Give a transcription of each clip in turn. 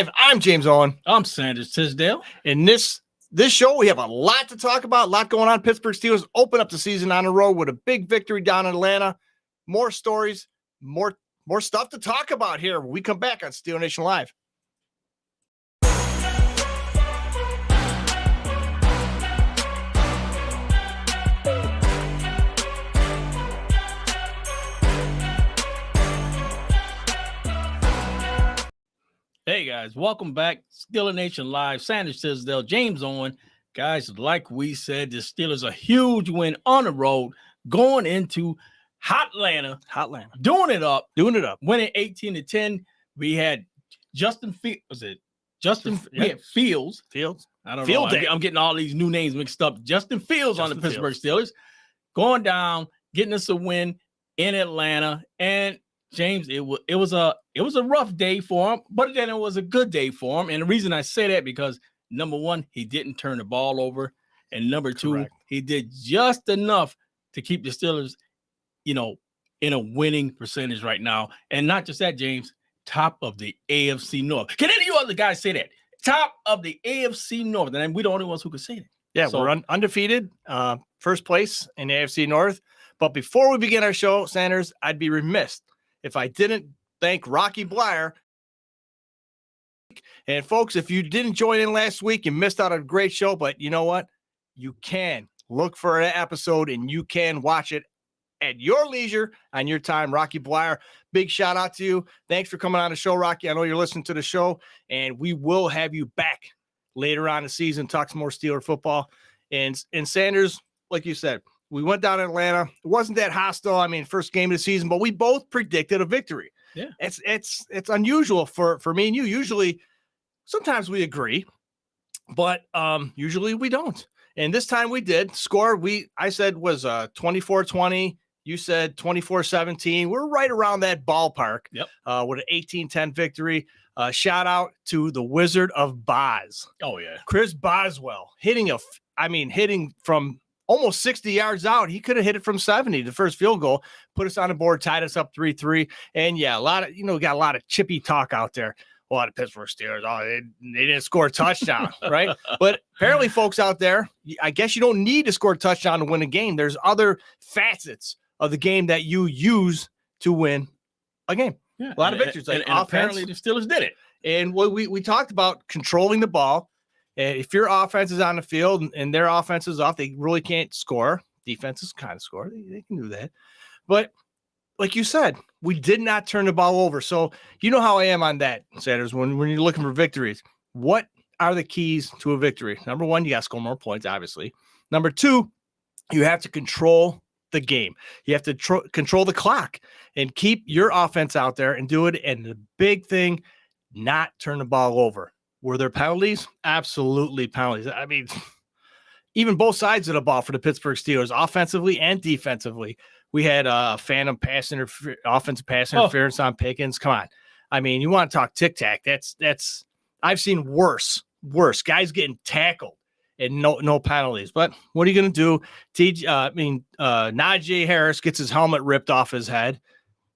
Live. I'm James Owen. I'm Sanders Tisdale. In this show, we have a lot to talk about, a lot going on. Pittsburgh Steelers open up the season on the road with a big victory down in Atlanta. More stories, more stuff to talk about here when we come back on Steel Nation Live. Hey guys, welcome back. Steeler Nation Live. Sanders Tisdale, James Owen. Guys, like we said, the Steelers a huge win on the road, going into Hotlanta, doing it up, winning 18-10. We had Justin Fields. Fields. I don't know. I'm getting all these new names mixed up. Justin Fields on the Pittsburgh Steelers, going down, getting us a win in Atlanta. And James, it was a rough day for him, but then it was a good day for him. And the reason I say that because number one, he didn't turn the ball over, and number two, he did just enough to keep the Steelers, in a winning percentage right now. And not just that, James, top of the AFC North. Can any of you other guys say that? Top of the AFC North, and we're the only ones who can say that. Yeah, so, we're undefeated, first place in the AFC North. But before we begin our show, Sanders, I'd be remiss if I didn't thank Rocky Bleier. And folks, if you didn't join in last week, you missed out on a great show, but you know what? You can look for an episode and you can watch it at your leisure on your time. Rocky Bleier, big shout out to you. Thanks for coming on the show, Rocky. I know you're listening to the show, and we will have you back later on in the season, talk some more Steeler football. And Sanders, like you said, we went down to Atlanta. It wasn't that hostile. I mean, first game of the season, but we both predicted a victory. Yeah. It's unusual for me and you. Usually, sometimes we agree, but usually we don't. And this time we did. Score, I said was 24-20. You said 24-17. We're right around that ballpark. Yep. With an 18-10 victory. Shout out to the Wizard of Boz. Oh, yeah. Chris Boswell hitting from almost 60 yards out. He could have hit it from 70, the first field goal, put us on the board, tied us up 3-3. And yeah, got a lot of chippy talk out there. A lot of Pittsburgh Steelers, they didn't score a touchdown, right? But apparently, folks out there, I guess you don't need to score a touchdown to win a game. There's other facets of the game that you use to win a game. Yeah, a lot of victories. And apparently the Steelers did it. And we talked about controlling the ball. And if your offense is on the field and their offense is off, they really can't score. Defenses kind of score. They can do that. But like you said, we did not turn the ball over. So you know how I am on that, Sanders, when you're looking for victories. What are the keys to a victory? Number one, you got to score more points, obviously. Number two, you have to control the game. You have to control the clock and keep your offense out there and do it. And the big thing, not turn the ball over. Were there penalties? Absolutely penalties. I mean, even both sides of the ball for the Pittsburgh Steelers, offensively and defensively. We had a phantom offensive pass interference on Pickens. Come on. I mean, you want to talk tic-tac. That's I've seen worse. Guys getting tackled and no penalties. But what are you going to do? Najee Harris gets his helmet ripped off his head.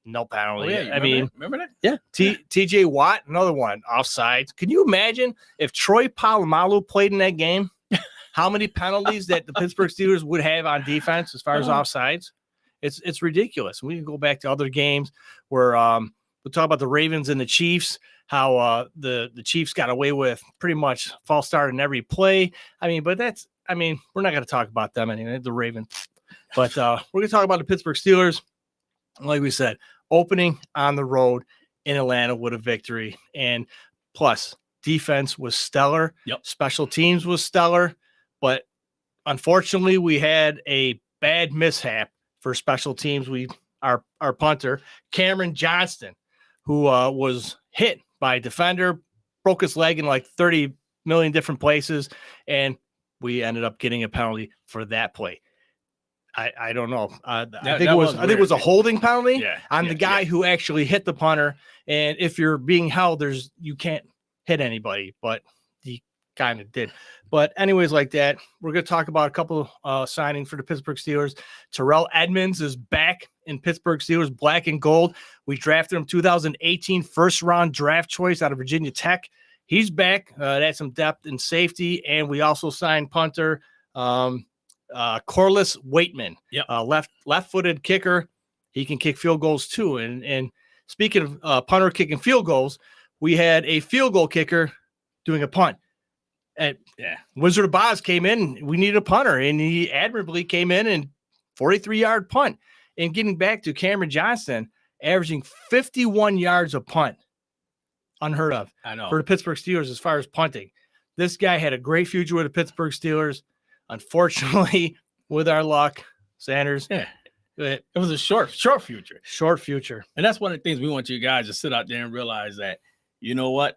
No penalty. Oh, yeah, remember that? Yeah. TJ Watt, another one, offsides. Can you imagine if Troy Polamalu played in that game? How many penalties that the Pittsburgh Steelers would have on defense as far as offsides? It's ridiculous. We can go back to other games where we'll talk about the Ravens and the Chiefs, how the Chiefs got away with pretty much false start in every play. We're not going to talk about them anyway, the Ravens. But we're going to talk about the Pittsburgh Steelers. Like we said, opening on the road in Atlanta with a victory. And plus, defense was stellar. Yep. Special teams was stellar. But unfortunately, we had a bad mishap for special teams. Our punter, Cameron Johnston, who was hit by a defender, broke his leg in like 30 million different places, and we ended up getting a penalty for that play. I don't know. I think it was a holding penalty on the guy who actually hit the punter. And if you're being held, you can't hit anybody, but he kind of did. But anyways, like that, we're going to talk about a couple signings for the Pittsburgh Steelers. Terrell Edmunds is back in Pittsburgh Steelers black and gold. We drafted him 2018 first round draft choice out of Virginia Tech. he's back. That's some depth and safety. And we also signed punter Corliss Waitman, left-footed kicker. He can kick field goals too. And speaking of punter kicking field goals, we had a field goal kicker doing a punt. Wizard of Oz came in. We needed a punter, and he admirably came in and 43-yard punt. And getting back to Cameron Johnston, averaging 51 yards a punt. Unheard of. I know. For the Pittsburgh Steelers as far as punting. This guy had a great future with the Pittsburgh Steelers. Unfortunately, with our luck, Sanders. Yeah. It was a short future. Short future. And that's one of the things we want you guys to sit out there and realize that, you know what?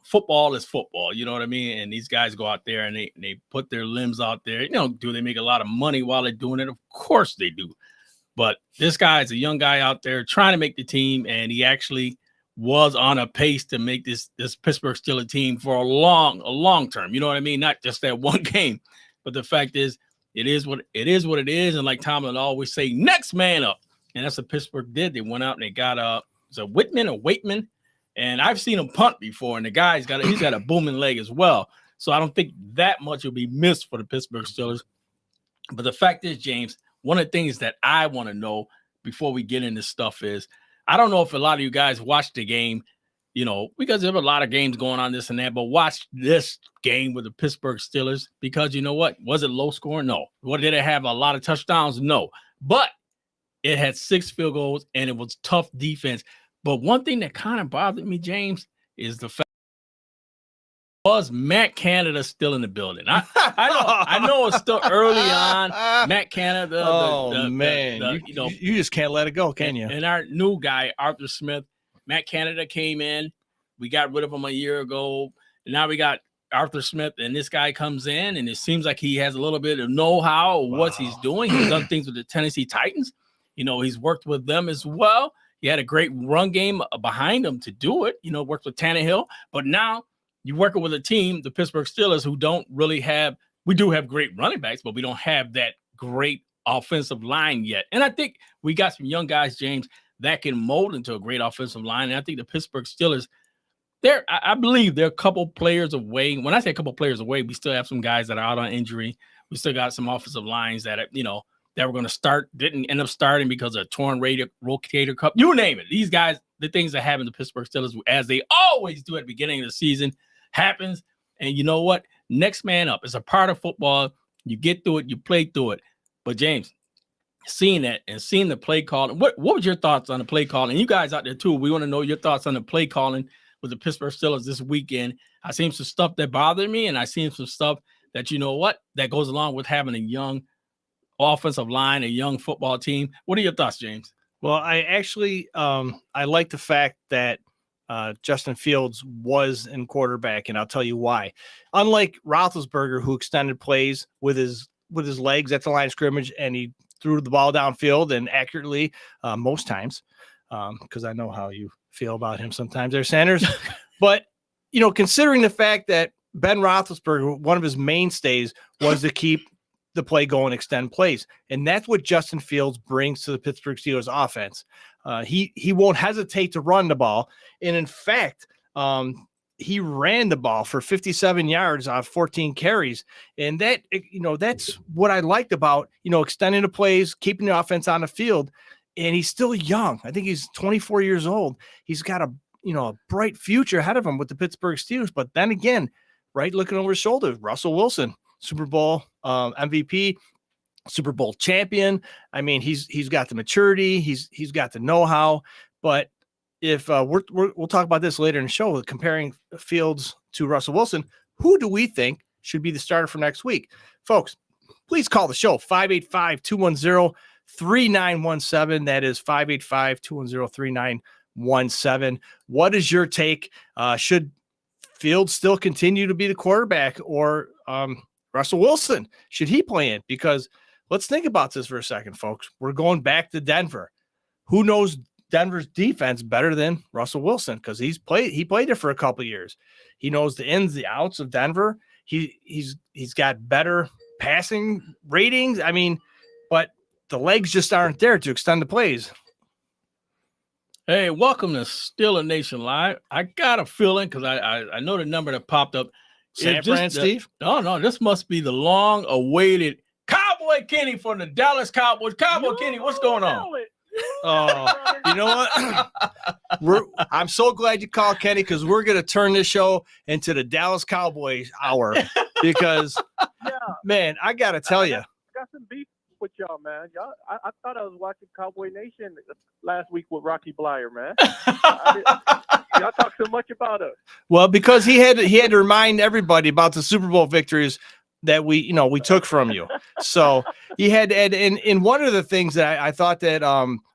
Football is football. You know what I mean? And these guys go out there and they put their limbs out there. Do they make a lot of money while they're doing it? Of course they do. But this guy is a young guy out there trying to make the team, and he actually was on a pace to make this Pittsburgh Steelers team for a long term. You know what I mean? Not just that one game. But the fact is, it is what it is. And like Tomlin always say, next man up. And that's what Pittsburgh did. They went out and they got Waitman. And I've seen him punt before, and the guy's he's got a booming leg as well. So I don't think that much will be missed for the Pittsburgh Steelers. But the fact is, James, one of the things that I want to know before we get into stuff is, I don't know if a lot of you guys watched the game, because there were a lot of games going on, this and that, but watch this game with the Pittsburgh Steelers, because you know what? Was it low scoring? No. Did it have a lot of touchdowns? No. But it had 6 field goals, and it was tough defense. But one thing that kind of bothered me, James, is the fact was Matt Canada still in the building. I know it's still early on. Matt Canada. Man. You just can't let it go, can you? And our new guy, Arthur Smith, Matt Canada came in. We got rid of him a year ago. And now we got Arthur Smith, and this guy comes in, and it seems like he has a little bit of know-how of what he's doing. He's done things with the Tennessee Titans. He's worked with them as well. He had a great run game behind him to do it. Worked with Tannehill. But now you're working with a team, the Pittsburgh Steelers, who don't really have – we do have great running backs, but we don't have that great offensive line yet. And I think we got some young guys, James, that can mold into a great offensive line. And I think the Pittsburgh Steelers, I believe they're a couple players away. When I say a couple players away, we still have some guys that are out on injury. We still got some offensive lines that, that were going to start, didn't end up starting because of torn rotator cuff. You name it. These guys, the things that happen to Pittsburgh Steelers, as they always do at the beginning of the season, happens. And you know what? Next man up. It's a part of football. You get through it. You play through it. But James, seeing that and seeing the play calling, what was your thoughts on the play calling? And you guys out there too, we want to know your thoughts on the play calling with the Pittsburgh Steelers this weekend. I seen some stuff that bothered me, and I seen some stuff that, that goes along with having a young offensive line, a young football team. What are your thoughts, James? Well, I actually I like the fact that Justin Fields was in quarterback, and I'll tell you why. Unlike Roethlisberger, who extended plays with his legs at the line of scrimmage, and he threw the ball downfield and accurately most times, because I know how you feel about him sometimes there, Sanders. But, considering the fact that Ben Roethlisberger, one of his mainstays was to keep the play going, extend plays. And that's what Justin Fields brings to the Pittsburgh Steelers offense. He won't hesitate to run the ball. And in fact, he ran the ball for 57 yards on 14 carries. And that, that's what I liked about, extending the plays, keeping the offense on the field. And he's still young. I think he's 24 years old. He's got a bright future ahead of him with the Pittsburgh Steelers. But then again, right, looking over his shoulder, Russell Wilson, Super Bowl MVP, Super Bowl champion. I mean, he's got the maturity, he's got the know-how. But if we'll talk about this later in the show, comparing Fields to Russell Wilson, who do we think should be the starter for next week? Folks, please call the show 585-210-3917. That is 585-210-3917. What is your take? Should Fields still continue to be the quarterback, or Russell Wilson, should he play in? Because let's think about this for a second, folks. We're going back to Denver. Who knows Denver's defense better than Russell Wilson? Because he played it for a couple of years. He knows the ins, the outs of Denver. He's got better passing ratings. I mean, but the legs just aren't there to extend the plays. Hey, welcome to Steeler Nation Live. I got a feeling because I know the number that popped up. San Fran, Steve? No, this must be the long-awaited Cowboy Kenny from the Dallas Cowboys. Cowboy Kenny, what's going on? Oh, you know what? I'm so glad you called Kenny because we're going to turn this show into the Dallas Cowboys hour because, man, I got to tell you. I got some beef with y'all, man. Y'all, I thought I was watching Cowboy Nation last week with Rocky Blyer, man. Y'all talk so much about us. Well, because he had to remind everybody about the Super Bowl victories that we took from you. So he had to add, and one of the things that I thought that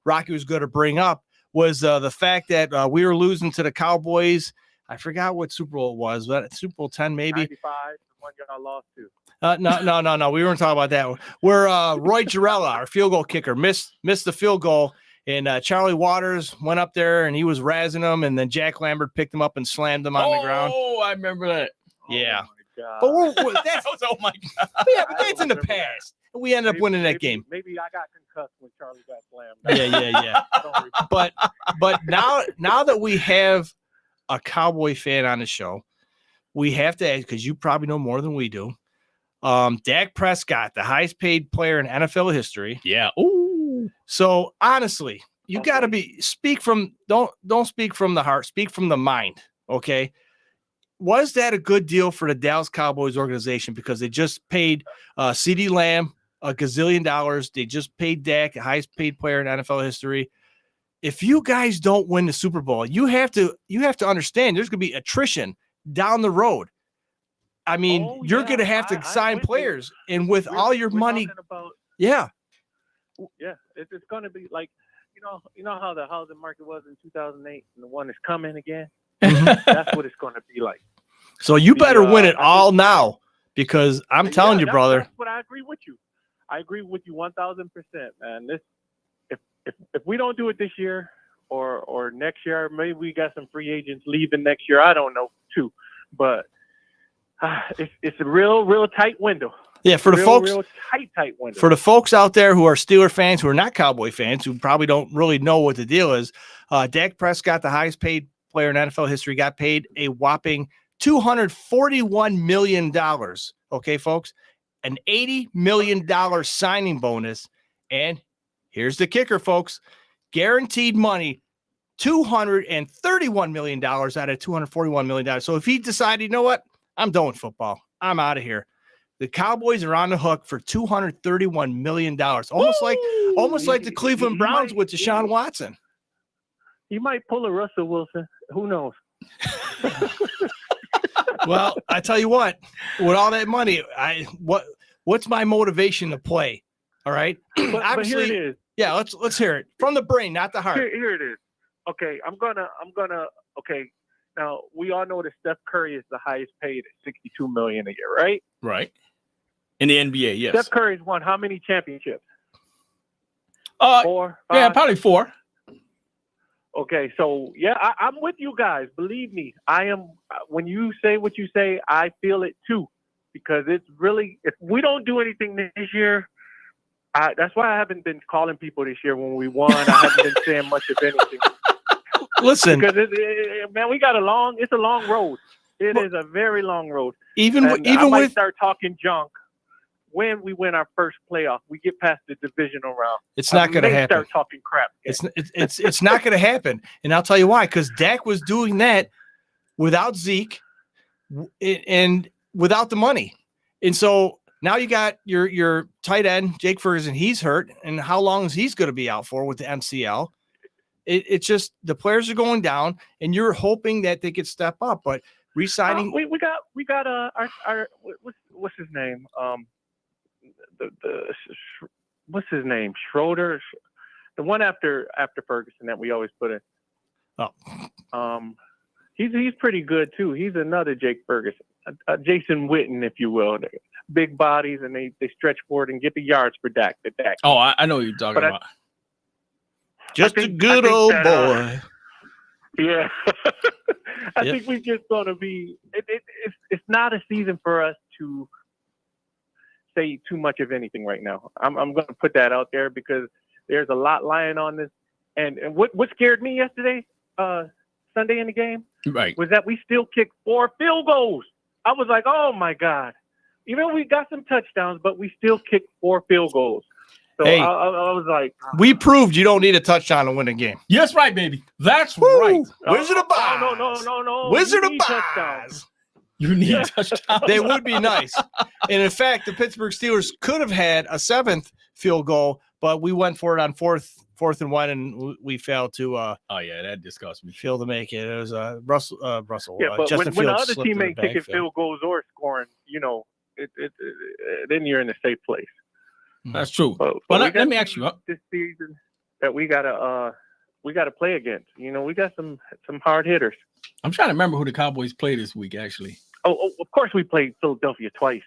Rocky was going to bring up was the fact that we were losing to the Cowboys. I forgot what Super Bowl it was, but Super Bowl 10 maybe. 95, the one y'all lost to. No. We weren't talking about that one. Where Roy Girella, our field goal kicker, missed the field goal, and Charlie Waters went up there and he was razzing him, and then Jack Lambert picked him up and slammed him on the ground. Oh, I remember that. Yeah. Oh But that's Oh my God. but that's in the past. We ended up winning that game. Maybe I got concussed when Charlie got slammed. Yeah. I don't remember. But now that we have a Cowboy fan on the show, we have to ask, because you probably know more than we do. Dak Prescott, the highest paid player in NFL history. Yeah. Ooh. So honestly, you got to don't speak from the heart, speak from the mind. Okay. Was that a good deal for the Dallas Cowboys organization? Because they just paid CeeDee Lamb $1 gazillion. They just paid Dak, the highest paid player in NFL history. If you guys don't win the Super Bowl, you have to understand there's going to be attrition down the road. I mean, you're going to have to sign players, and with all your money, yeah, it's going to be like, you know how the housing market was in 2008, and the one is coming again. That's what it's going to be like. So you better win it all now, because I'm telling you, brother. That's what I agree with you. I agree with you 1,000%, man. If we don't do it this year or next year, maybe we got some free agents leaving next year. I don't know too, but it's a real tight window. Yeah, for the folks, real tight window. For the folks out there who are Steeler fans, who are not Cowboy fans, who probably don't really know what the deal is, Dak Prescott, the highest paid player in NFL history, got paid a whopping $241 million. Okay, folks, an $80 million signing bonus. And here's the kicker, folks, guaranteed money, $231 million out of $241 million. So if he decided, you know what, I'm done with football, I'm out of here, the Cowboys are on the hook for $231 million. Almost like the Cleveland Browns with Deshaun Watson. He might pull a Russell Wilson. Who knows? Well, I tell you what, with all that money, what's my motivation to play? All right. But here it is. Yeah, let's hear it from the brain, not the heart. Here it is. Okay, I'm gonna. Okay, now we all know that Steph Curry is the highest paid at $62 million a year, right? Right. In the NBA, yes. Steph Curry's won how many championships? 4, 5? Yeah, probably 4. Okay, so yeah, I'm with you guys. Believe me, I am. When you say what you say, I feel it too, because it's really, if we don't do anything this year, that's why I haven't been calling people this year when we won. I haven't been saying much of anything. Listen, because man, we got it's a long road. It is a very long road. Even I might with start talking junk when we win our first playoff. We get past the divisional round. It's not going to happen. Start talking crap. It's not going to happen, and I'll tell you why. Because Dak was doing that without Zeke and without the money, and so now you got your tight end Jake Ferguson. He's hurt, and how long is he's going to be out for with the MCL? It's just the players are going down, and you're hoping that they could step up. But re-signing, we got our what's his name? What's his name? Schroeder, the one after Ferguson that we always put in. Oh, he's pretty good too. He's another Jake Ferguson, Jason Witten, if you will. Big bodies, and they stretch forward and get the yards for Dak. Oh, I know what you're talking about. Just a good old boy. Yeah. I think we're just going to be it's not a season for us to say too much of anything right now. I'm going to put that out there because there's a lot lying on this And what scared me yesterday, Sunday in the game, Right. was that we still kicked 4 field goals. I was like, oh my God. Even we got some touchdowns, but we still kicked 4 field goals. So Hey. I was like, We proved you don't need a touchdown to win a game. Yes, right, baby. That's Woo! right. Wizard of Oz. No. Wizard You of need touchdowns. Oz. You need Yeah. touchdowns. They would be nice. And in fact, the Pittsburgh Steelers could have had a 7th field goal, but we went for it on fourth and 1, and we failed to Oh yeah, that disgusts me. fail to make it. It was Russell. Yeah, but Justin when the Fields other slipped in the teammate taking backfield. field goals or scoring, then you're in a safe place. That's true. But Well, we let got me ask you. this season that we gotta play against. We got some hard hitters. I'm trying to remember who the Cowboys play this week. Actually. Oh, of course we played Philadelphia twice.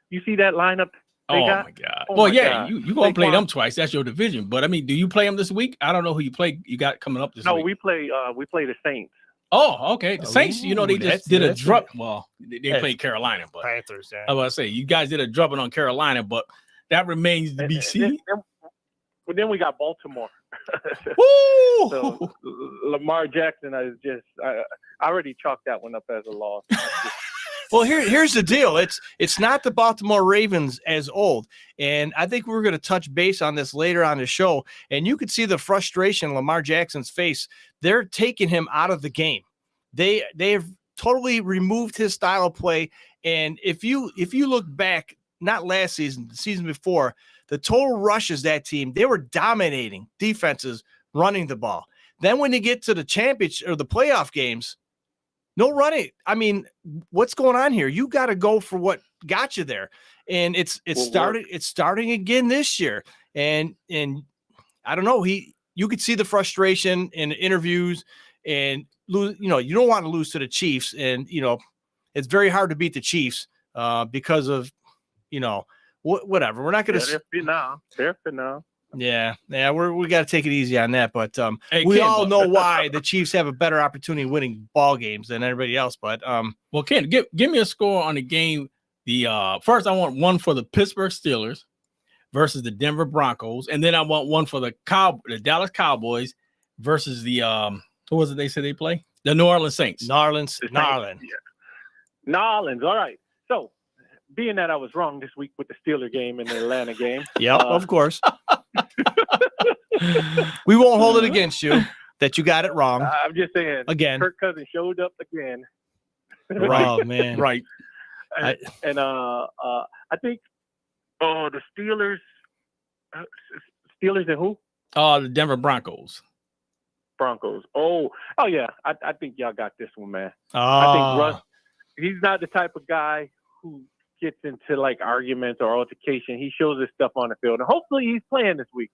You see that lineup? They Oh got? my God. Oh Well, my yeah, God. you gonna play Saquon. them twice. That's your division. But I mean, do you play them this week? I don't know who you play. You got coming up this No, week. we play the Saints. Oh, okay. The Saints. They Ooh, just did a that's drop. Well, they That's- played Carolina, but Panthers. Yeah. I was about to say you guys did a drubbing on Carolina, but that remains to be seen. But then we got Baltimore. Woo! So Lamar Jackson I already chalked that one up as a loss. Well, here's the deal. It's not the Baltimore Ravens as old, and I think we're going to touch base on this later on the show. And you could see the frustration in Lamar Jackson's face. They're taking him out of the game. They've totally removed his style of play. And if you look back, not last season, the season before, the total rushes that team, they were dominating defenses running the ball. Then when you get to the championship or the playoff games, no running. I mean, what's going on here? You got to go for what got you there. And it's starting again this year. And I don't know, you could see the frustration in interviews, and lose, you don't want to lose to the Chiefs, and it's very hard to beat the Chiefs because of whatever. We're not going to They're finale. Yeah, we got to take it easy on that, but Hey, we Ken, all but- know why the Chiefs have a better opportunity winning ball games than everybody else. But Well, Ken, give me a score on the game. The first, I want one for the Pittsburgh Steelers versus the Denver Broncos, and then I want one for the Dallas Cowboys versus the who was it they said they play? The New Orleans Saints. Narlins. Nolans. All right. So, being that I was wrong this week with the Steeler game and the Atlanta game, Yep, of course. We won't hold it against you that you got it wrong I'm just saying, again. Kirk Cousins showed up again. Oh man, Right. And I think the Steelers and who? The Denver Broncos. Broncos. Oh yeah. I think y'all got this one, man. I think Russ, he's not the type of guy who gets into like arguments or altercation. He shows his stuff on the field, and hopefully he's playing this week,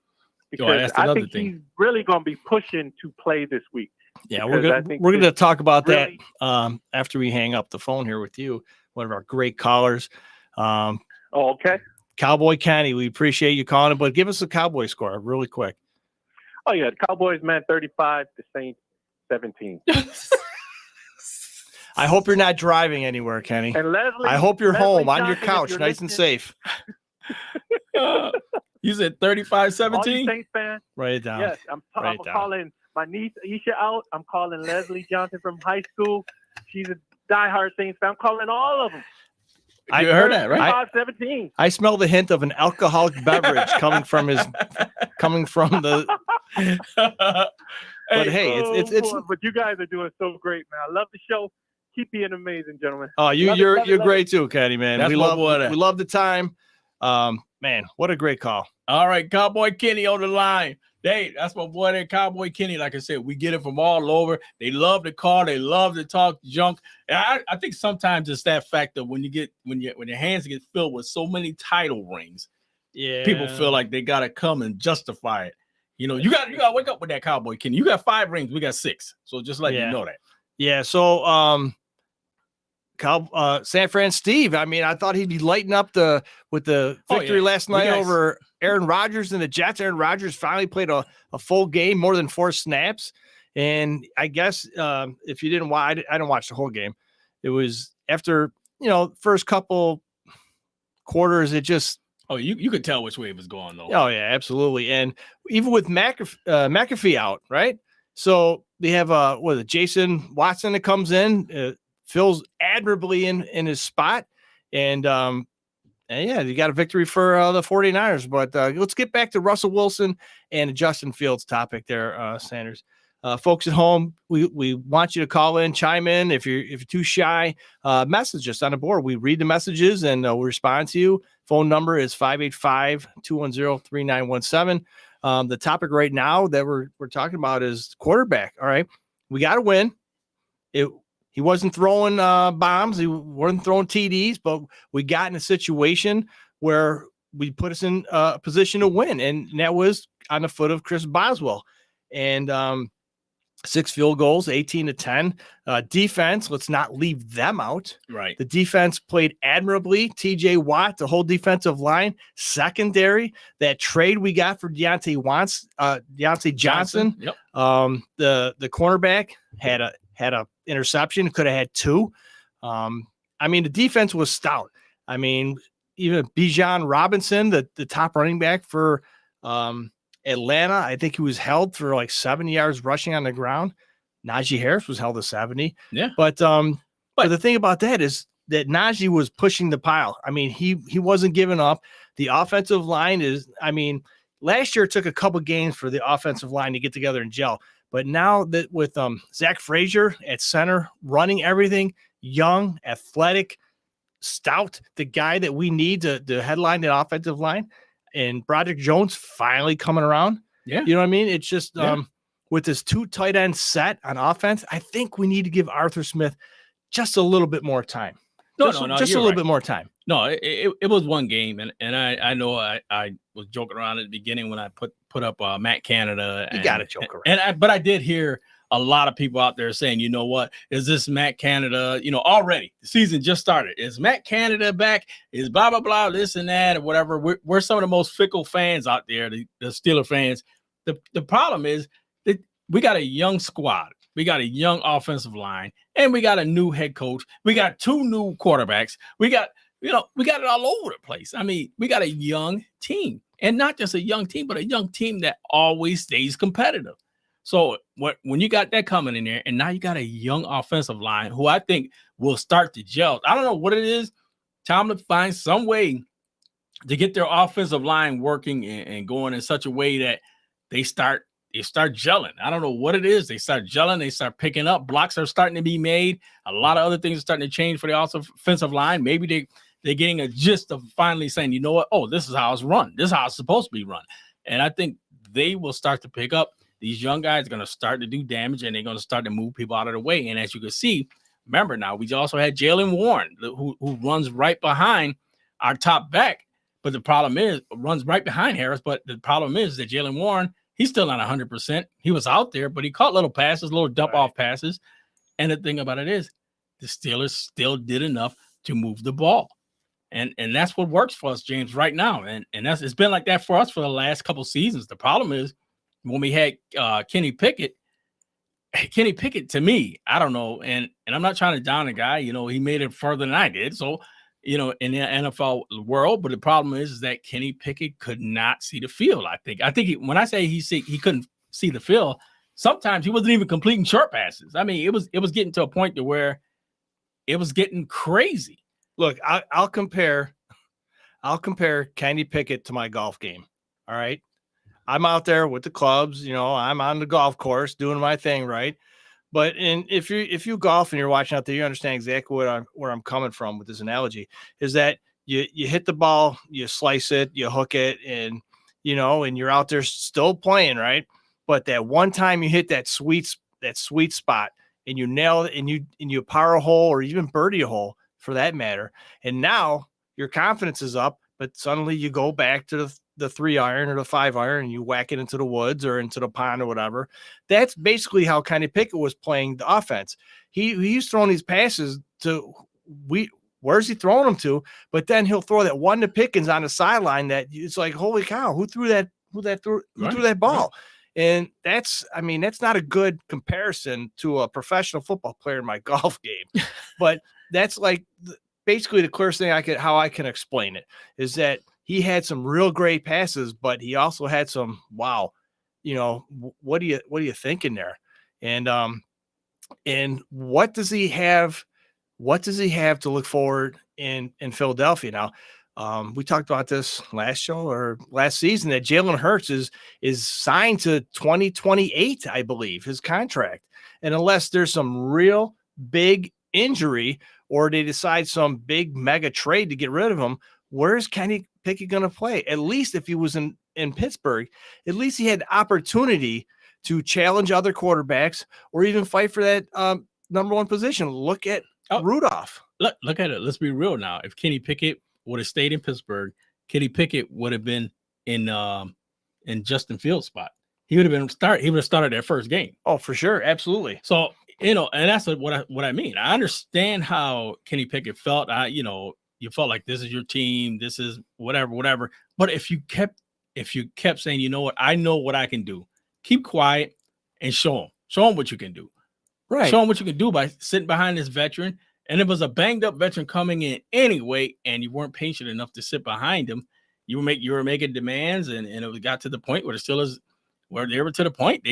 because that's I another think thing. he's really going to be pushing to play this week. Yeah, because I we're think going to this talk about really- that after we hang up the phone here with you, one of our great callers. Oh, okay. Cowboy County, we appreciate you calling, but give us a Cowboy score really quick. Oh yeah, the Cowboys, man, 35. The Saints, 17. I hope you're not driving anywhere, Kenny. And Leslie, I hope you're Leslie home on your Johnson, if couch, you're nice and listening, safe. You said All you 35-17? Saints fans, Write it down. yes, I'm Write it down. calling my niece Aisha out. I'm calling Leslie Johnson from high school. She's a diehard Saints fan. I'm calling all of them. I You heard that, right? 35-17. I smell the hint of an alcoholic beverage coming from the. But hey, it's boy, but you guys are doing so great, man. I love the show. Keep being amazing, gentlemen. oh, Love it, you're love it, you're love great too, Kenny, man. That's we my love boy there. we love the time. Man, what a great call. All right, Cowboy Kenny on the line. Hey, that's my boy there, Cowboy Kenny. Like I said, we get it from all over. They love to call. They love to talk junk. And I think sometimes it's that factor when your hands get filled with so many title rings, Yeah, people feel like they gotta come and justify it. You got to wake up with that, Cowboy Kenny. You got 5 rings, we got 6. So just let you know that. Yeah, so San Fran Steve, I mean, I thought he'd be lighting up with the victory last We night guys- over Aaron Rodgers and the Jets. Aaron Rodgers finally played a full game, more than 4 snaps. And I guess if you didn't watch, I didn't watch the whole game. It was after, first couple quarters, it just Oh, you could tell which way it was going though. Oh yeah, absolutely. And even with McAfee out, right? So they have Jason Watson that comes in, fills admirably in his spot, and yeah, you got a victory for the 49ers. But let's get back to Russell Wilson and Justin Fields topic there, Sanders. Folks at home, we want you to call in, chime in. If you're too shy, message us on the board. We read the messages and we'll respond to you. Phone number is 585-210-3917. The topic right now that we're talking about is quarterback. All right, we got to win. He wasn't throwing bombs. He wasn't throwing TDs, but we got in a situation where we put us in a position to win, and that was on the foot of Chris Boswell. And 6 field goals, 18-10. Defense, let's not leave them out. Right. The defense played admirably. TJ Watt, the whole defensive line, secondary. That trade we got for Deontay Johnson. Yep. The cornerback had a interception, could have had 2. I mean, the defense was stout. I mean, even Bijan Robinson, the top running back for Atlanta, I think he was held for like 70 yards rushing on the ground. Najee Harris was held to 70. Yeah. But the thing about that is that Najee was pushing the pile. I mean, he wasn't giving up. The offensive line last year it took a couple games for the offensive line to get together and gel. But now that with Zach Frazier at center, running everything, young, athletic, stout, the guy that we need to headline the offensive line, and Broderick Jones finally coming around. Yeah. You know what I mean? It's just with this 2 tight end set on offense, I think we need to give Arthur Smith just a little bit more time. Just a little bit more time. No, it was one game, and I know I was joking around at the beginning when I put up Matt Canada. You got to joke around. But I did hear a lot of people out there saying, you know what, is this Matt Canada? You know, already the season just started. Is Matt Canada back? Is blah, blah, blah, this and that or whatever. We're some of the most fickle fans out there, the Steeler fans. The problem is that we got a young squad. We got a young offensive line, and we got a new head coach. We got 2 new quarterbacks. We got it all over the place. I mean, we got a young team, and not just a young team, but a young team that always stays competitive. So when you got that coming in there, and now you got a young offensive line who I think will start to gel. I don't know what it is. Time to find some way to get their offensive line working and going in such a way that they start gelling. I don't know what it is. They start gelling. They start picking up. Blocks are starting to be made. A lot of other things are starting to change for the offensive line. Maybe they're getting a gist of finally saying, you know what? Oh, this is how it's run. This is how it's supposed to be run. And I think they will start to pick up. These young guys are going to start to do damage, and they're going to start to move people out of the way. And as you can see, remember now, we also had Jaylen Warren, who runs right behind our top back. But the problem is, runs right behind Harris. But the problem is that Jaylen Warren, he's still not 100%. He was out there, but he caught little passes, little dump-off passes. And the thing about it is, the Steelers still did enough to move the ball. And that's what works for us, James, right now. And it's been like that for us for the last couple seasons. The problem is, when we had Kenny Pickett, to me, I don't know, and I'm not trying to down a guy, you know, he made it further than I did. So, you know, in the NFL world, but the problem is that Kenny Pickett could not see the field. I think when I say he couldn't see the field, sometimes he wasn't even completing short passes. I mean, it was getting to a point to where it was getting crazy. Look, I'll compare Kenny Pickett to my golf game. All right. I'm out there with the clubs, you know, I'm on the golf course doing my thing, right? But if you golf and you're watching out there, you understand exactly where I'm coming from with this analogy, is that you hit the ball, you slice it, you hook it, and you know, and you're out there still playing, right? But that one time you hit that sweet spot and you nail it and you par a hole or even birdie a hole for that matter, and now your confidence is up, but suddenly you go back to the 3-iron or the 5-iron and you whack it into the woods or into the pond or whatever. That's basically how Kenny Pickett was playing the offense. He's throwing these passes to where's he throwing them to? But then he'll throw that one to Pickens on the sideline that it's like, holy cow, who threw that ball? And that's not a good comparison to a professional football player in my golf game. But that's like basically the clearest thing how I can explain it is that he had some real great passes, but he also had some, wow, what are you thinking there? And what does he have? What does he have to look forward in Philadelphia now? We talked about this last show or last season that Jalen Hurts is signed to 2028, I believe, his contract. And unless there's some real big injury or they decide some big mega trade to get rid of him, where's Kenny Pickett going to play? At least if he was in Pittsburgh, at least he had opportunity to challenge other quarterbacks or even fight for that number one position. Look at Rudolph. Look at it. Let's be real now. If Kenny Pickett would have stayed in Pittsburgh, Kenny Pickett would have been in Justin Fields' spot. He would have started their first game. Oh, for sure, absolutely. So and that's what I mean. I understand how Kenny Pickett felt. You felt like this is your team. This is whatever. But if you kept saying, you know what, I know what I can do. Keep quiet and show them what you can do. Right. Show them what you can do by sitting behind this veteran. And it was a banged up veteran coming in anyway, and you weren't patient enough to sit behind him. You were making demands, and it got to the point where the Steelers were to the point.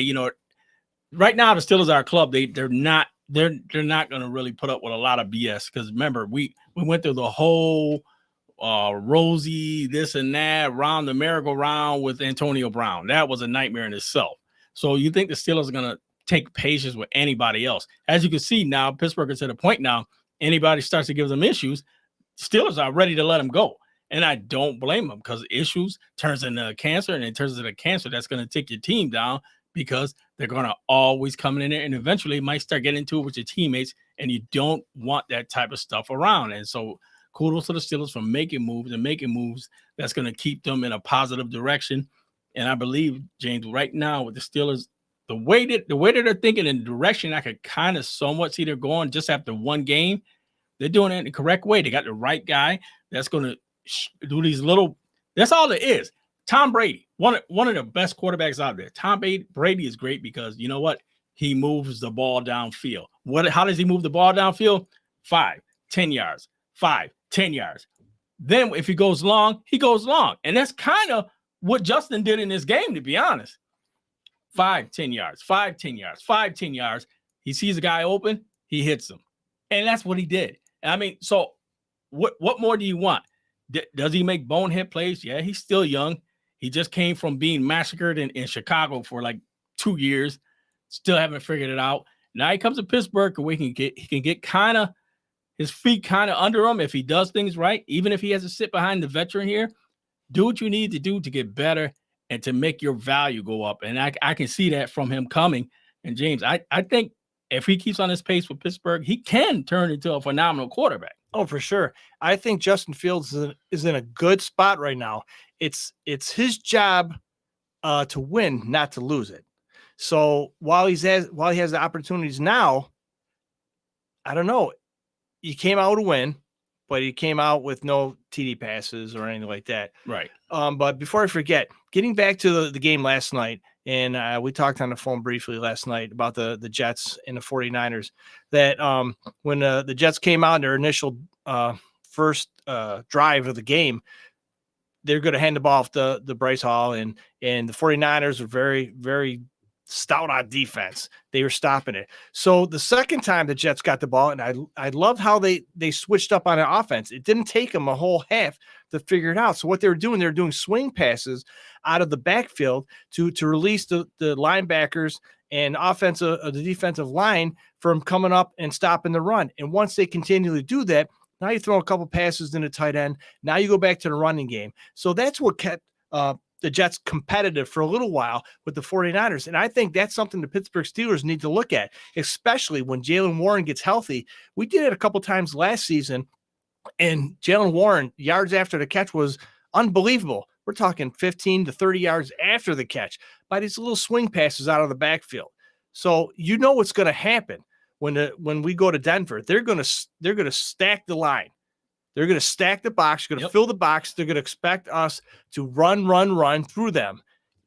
Right now the Steelers are a club. They're not going to really put up with a lot of BS, because remember we went through the whole Rosie this and that round the merry-go-round with Antonio Brown. That was a nightmare in itself. So you think the Steelers are going to take patience with anybody else? As you can see now, Pittsburgh is at a point now. Anybody starts to give them issues, Steelers are ready to let them go. And I don't blame them, because issues turns into cancer, and it turns into cancer that's going to take your team down, because they're going to always come in there and eventually might start getting into it with your teammates, and you don't want that type of stuff around. And so kudos to the Steelers for making moves that's going to keep them in a positive direction. And I believe, James, right now with the Steelers, the way that they're thinking in the direction I could kind of somewhat see they're going just after one game, they're doing it in the correct way. They got the right guy that's going to do these little. That's all it is. Tom Brady, one of the best quarterbacks out there. Tom Brady is great because you know what? He moves the ball downfield. How does he move the ball downfield? 5, 10 yards. 5, 10 yards. Then if he goes long, he goes long. And that's kind of what Justin did in this game, to be honest. 5, 10 yards, 5, 10 yards, 5, 10 yards. He sees a guy open, he hits him. And that's what he did. I mean, so what more do you want? Does he make bonehead plays? Yeah, he's still young. He just came from being massacred in Chicago for like 2 years. Still haven't figured it out. Now he comes to Pittsburgh, where he can get kind of his feet kind of under him if he does things right. Even if he has to sit behind the veteran here, do what you need to do to get better and to make your value go up. And I can see that from him coming. And James, I think if he keeps on his pace with Pittsburgh, he can turn into a phenomenal quarterback. Oh, for sure. I think Justin Fields is in a good spot right now. It's his job to win, not to lose it. So while he has the opportunities now, I don't know. He came out to win, but he came out with no TD passes or anything like that. Right. But before I forget, getting back to the game last night, and we talked on the phone briefly last night about the Jets and the 49ers, that when the Jets came out in their initial first drive of the game, they're going to hand the ball off to Bryce Hall, and the 49ers were very, very stout on defense. They were stopping it. So the second time the Jets got the ball, and I loved how they switched up on the offense. It didn't take them a whole half to figure it out. So what they were doing swing passes out of the backfield to release the linebackers and the defensive line from coming up and stopping the run. And once they continually do that, now you throw a couple passes in the tight end. Now you go back to the running game. So that's what kept the Jets competitive for a little while with the 49ers. And I think that's something the Pittsburgh Steelers need to look at, especially when Jaylen Warren gets healthy. We did it a couple times last season, and Jaylen Warren, yards after the catch, was unbelievable. We're talking 15 to 30 yards after the catch by these little swing passes out of the backfield. So you know what's going to happen when we go to Denver. They're going to stack the line. They're going to stack the box. They're going to fill the box. They're going to expect us to run through them.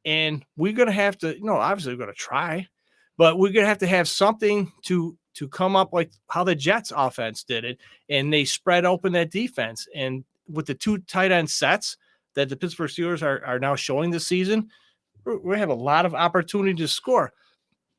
And we're going to have to, obviously we're going to try, but we're going to have something to come up like how the Jets offense did it. And they spread open that defense. And with the two tight end sets, that the Pittsburgh Steelers are now showing this season, we have a lot of opportunity to score.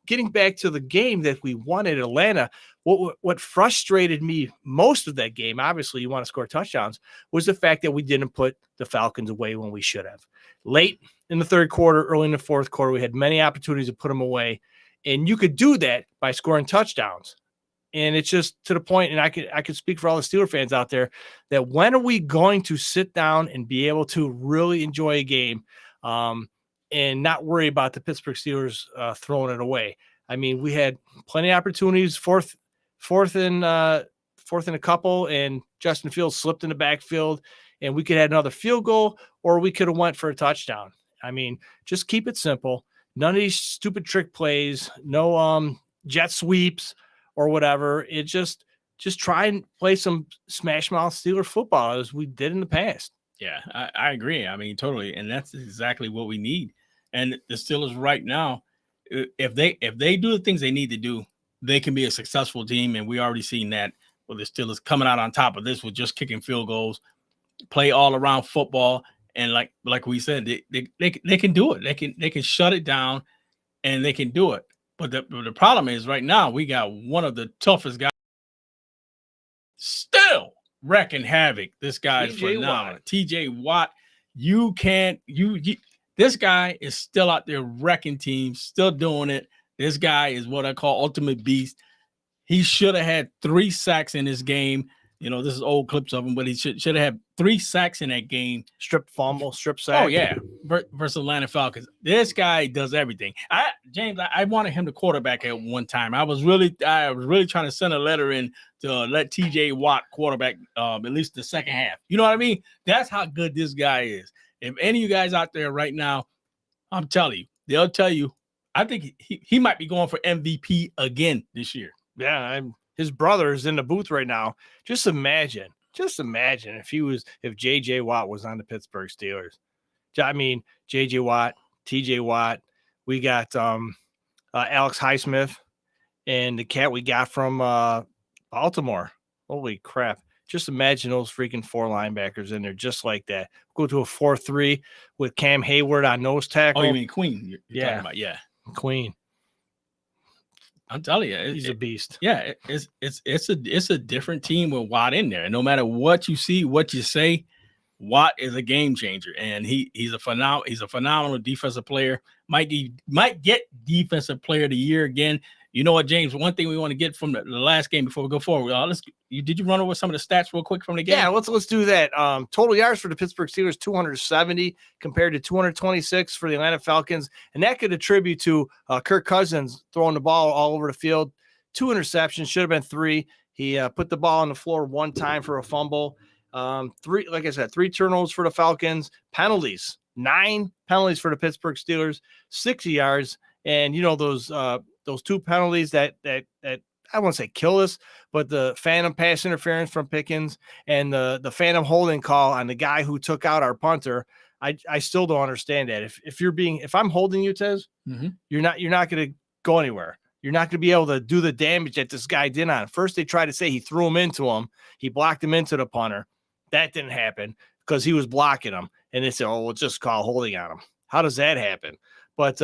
Getting back to the game that we won at Atlanta, what frustrated me most of that game, obviously you want to score touchdowns, was the fact that we didn't put the Falcons away when we should have. Late in the third quarter, early in the fourth quarter, we had many opportunities to put them away, and you could do that by scoring touchdowns. And it's just to the point, and I could speak for all the Steeler fans out there, that when are we going to sit down and be able to really enjoy a game and not worry about the Pittsburgh Steelers throwing it away? I mean, we had plenty of opportunities, fourth and a couple, and Justin Fields slipped in the backfield, and we could have another field goal, or we could have went for a touchdown. I mean, just keep it simple. None of these stupid trick plays, no jet sweeps or whatever. It just try and play some smash mouth Steeler football as we did in the past. Yeah, I agree. I mean, totally. And that's exactly what we need. And the Steelers right now, if they do the things they need to do, they can be a successful team. And we already seen that with the Steelers coming out on top of this with just kicking field goals, play all around football. And like we said, they can do it. They can shut it down and they can do it. But the problem is right now we got one of the toughest guys still wrecking havoc. This guy is phenomenal. TJ Watt. This guy is still out there wrecking teams, still doing it. This guy is what I call ultimate beast. He should have had 3 sacks in this game. You know, this is old clips of him, but he should have had 3 sacks in that game. Strip fumble, strip sack. Oh, yeah. Versus Atlanta Falcons. This guy does everything. James, I wanted him to quarterback at one time. I was really trying to send a letter in to let TJ Watt quarterback at least the second half. You know what I mean? That's how good this guy is. If any of you guys out there right now, I'm telling you, they'll tell you, I think he might be going for MVP again this year. Yeah, his brother is in the booth right now. Just imagine if JJ Watt was on the Pittsburgh Steelers. I mean, JJ Watt, TJ Watt, we got Alex Highsmith and the cat we got from Baltimore. Holy crap. Just imagine those freaking 4 linebackers in there just like that. Go to a 4-3 with Cam Hayward on nose tackle. Oh, you mean Queen? You're talking about, yeah. Queen. I'm telling you, he's a beast. Yeah, it's a different team with Watt in there. And no matter what you see, what you say, Watt is a game changer, and he's a phenomenal defensive player. Might get defensive player of the year again. You know what, James? One thing we want to get from the last game before we go forward. Did you run over some of the stats real quick from the game? Yeah, let's do that. Total yards for the Pittsburgh Steelers 270 compared to 226 for the Atlanta Falcons, and that could attribute to Kirk Cousins throwing the ball all over the field. 2 interceptions, should have been 3. He put the ball on the floor 1 time for a fumble. 3 turnovers for the Falcons. Penalties, 9 penalties for the Pittsburgh Steelers, 60 yards, and you know those 2 penalties that I won't say kill us, but the phantom pass interference from Pickens and the phantom holding call on the guy who took out our punter. I still don't understand that. If I'm holding you, Tez, you're not going to go anywhere. You're not going to be able to do the damage that this guy did on. First, they tried to say he threw him into him. He blocked him into the punter. That didn't happen because he was blocking him. And they said, oh, we'll just call holding on him. How does that happen? But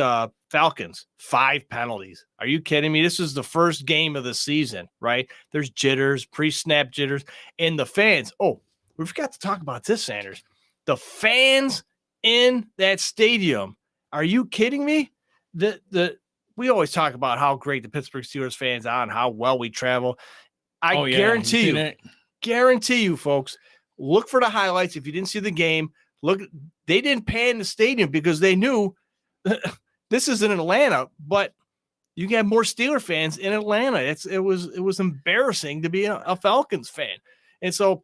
Falcons, 5 penalties. Are you kidding me? This is the first game of the season, right? There's jitters, pre-snap jitters. And the fans, we forgot to talk about this, Sanders. The fans in that stadium. Are you kidding me? We always talk about how great the Pittsburgh Steelers fans are and how well we travel. I guarantee you, folks, look for the highlights. If you didn't see the game, they didn't pan the stadium because they knew this is in Atlanta, but you get more Steeler fans in Atlanta. It was embarrassing to be a Falcons fan. And so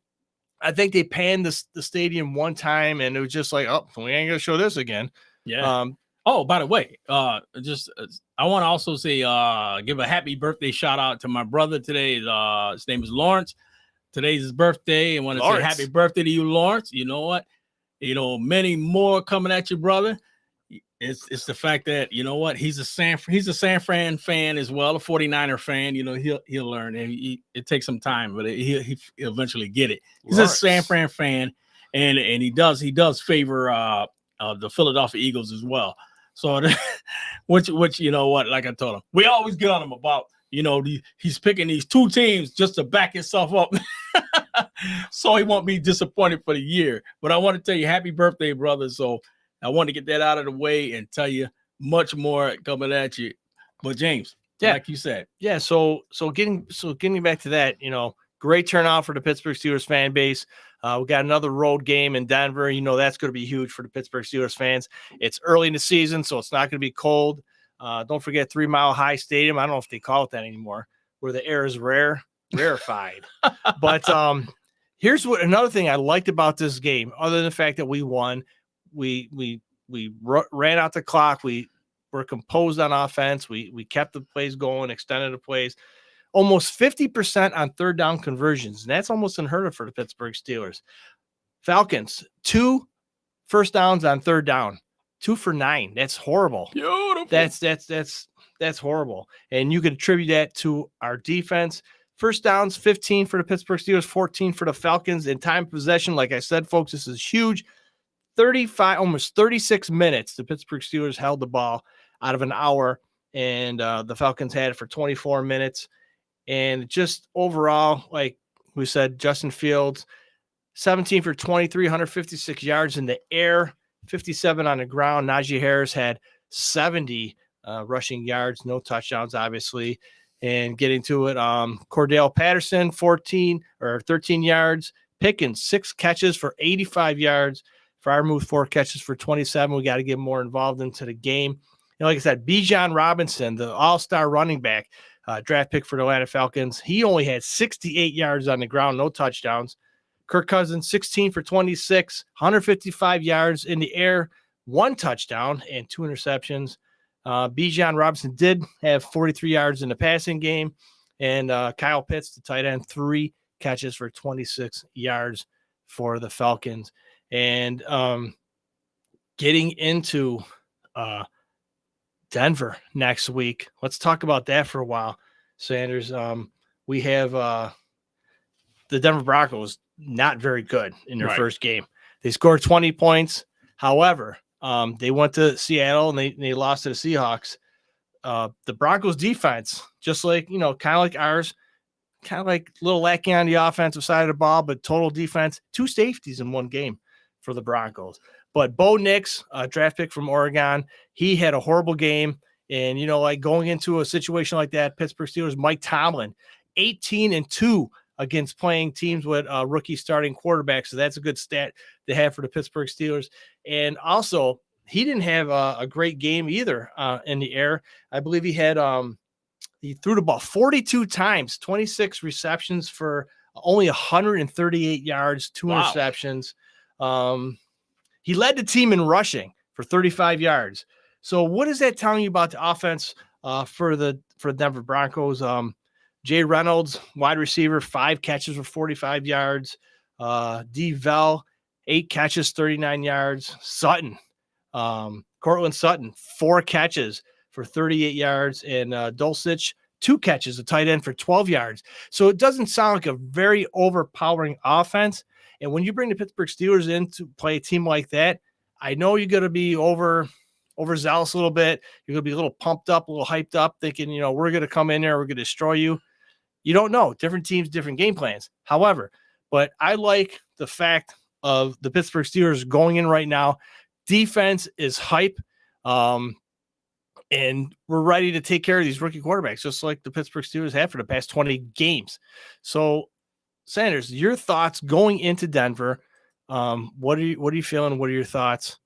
I think they panned the stadium 1 time and it was just like, oh, we ain't going to show this again. Yeah. By the way, I want to also say, give a happy birthday shout out to my brother today. His name is Lawrence. Today's his birthday. I want to say happy birthday to you, Lawrence. You know what? Many more coming at you, brother. It's the fact that, you know what, he's a San Fran fan as well, a 49er fan. He'll learn, and it takes some time, but he'll eventually get it. He's a San Fran fan, and he does favor the Philadelphia Eagles as well. So, which you know what, like I told him, we always get on him about, you know, he's picking these two teams just to back himself up, so he won't be disappointed for the year. But I want to tell you, happy birthday, brother. So I want to get that out of the way and tell you much more coming at you. But James, like you said, So getting back to that, you know, great turnout for the Pittsburgh Steelers fan base. We got another road game in Denver. You know, that's going to be huge for the Pittsburgh Steelers fans. It's early in the season, so it's not going to be cold. Don't forget 3 Mile High Stadium. I don't know if they call it that anymore, where the air is rarefied. But here's what another thing I liked about this game, other than the fact that we won. We ran out the clock. We were composed on offense. We kept the plays going, extended the plays. Almost 50% on third down conversions. And that's almost unheard of for the Pittsburgh Steelers. Falcons, 2 first downs on third down, 2 for 9. That's horrible. Beautiful. That's horrible. And you could attribute that to our defense. First downs, 15 for the Pittsburgh Steelers, 14 for the Falcons. In time of possession, like I said, folks, this is huge. almost 36 minutes, the Pittsburgh Steelers held the ball out of an hour, and the Falcons had it for 24 minutes. And just overall, like we said, Justin Fields, 17 for 23, 156 yards in the air, 57 on the ground. Najee Harris had 70 rushing yards, no touchdowns, obviously. And getting to it, Cordell Patterson, 13 yards. Pickens, 6 catches for 85 yards. Freiermuth, 4 catches for 27. We got to get more involved into the game. You know, like I said, Bijan Robinson, the all-star running back, draft pick for the Atlanta Falcons. He only had 68 yards on the ground, no touchdowns. Kirk Cousins, 16 for 26, 155 yards in the air, 1 touchdown and 2 interceptions. Bijan Robinson did have 43 yards in the passing game. And Kyle Pitts, the tight end, 3 catches for 26 yards for the Falcons. And getting into Denver next week. Let's talk about that for a while, Sanders. We have the Denver Broncos not very good in their first game. They scored 20 points. However, they went to Seattle and they lost to the Seahawks. The Broncos defense, just like, you know, kind of like ours, kind of like a little lacking on the offensive side of the ball, but total defense, 2 safeties in 1 game for the Broncos. But Bo Nix, a draft pick from Oregon, he had a horrible game. And, you know, like going into a situation like that, Pittsburgh Steelers, Mike Tomlin, 18-2 against playing teams with rookie starting quarterbacks. So that's a good stat to have for the Pittsburgh Steelers. And also, he didn't have a great game either in the air. I believe he had he threw the ball 42 times, 26 receptions for only 138 yards, 2 interceptions. He led the team in rushing for 35 yards. So what is that telling you about the offense for the Denver Broncos? Jay Reynolds, wide receiver, 5 catches for 45 yards. D. Vel, 8 catches, 39 yards. Sutton, Cortland Sutton, 4 catches for 38 yards. And Dulcich, 2 catches, a tight end for 12 yards. So it doesn't sound like a very overpowering offense. And when you bring the Pittsburgh Steelers in to play a team like that, I know you're going to be overzealous a little bit. You're going to be a little pumped up, a little hyped up, thinking, you know, we're going to come in there, we're going to destroy you. You don't know. Different teams, different game plans. However, but I like the fact of the Pittsburgh Steelers going in right now. Defense is hype. And we're ready to take care of these rookie quarterbacks, just like the Pittsburgh Steelers have for the past 20 games. So, Sanders, your thoughts going into Denver? What are you feeling? What are your thoughts?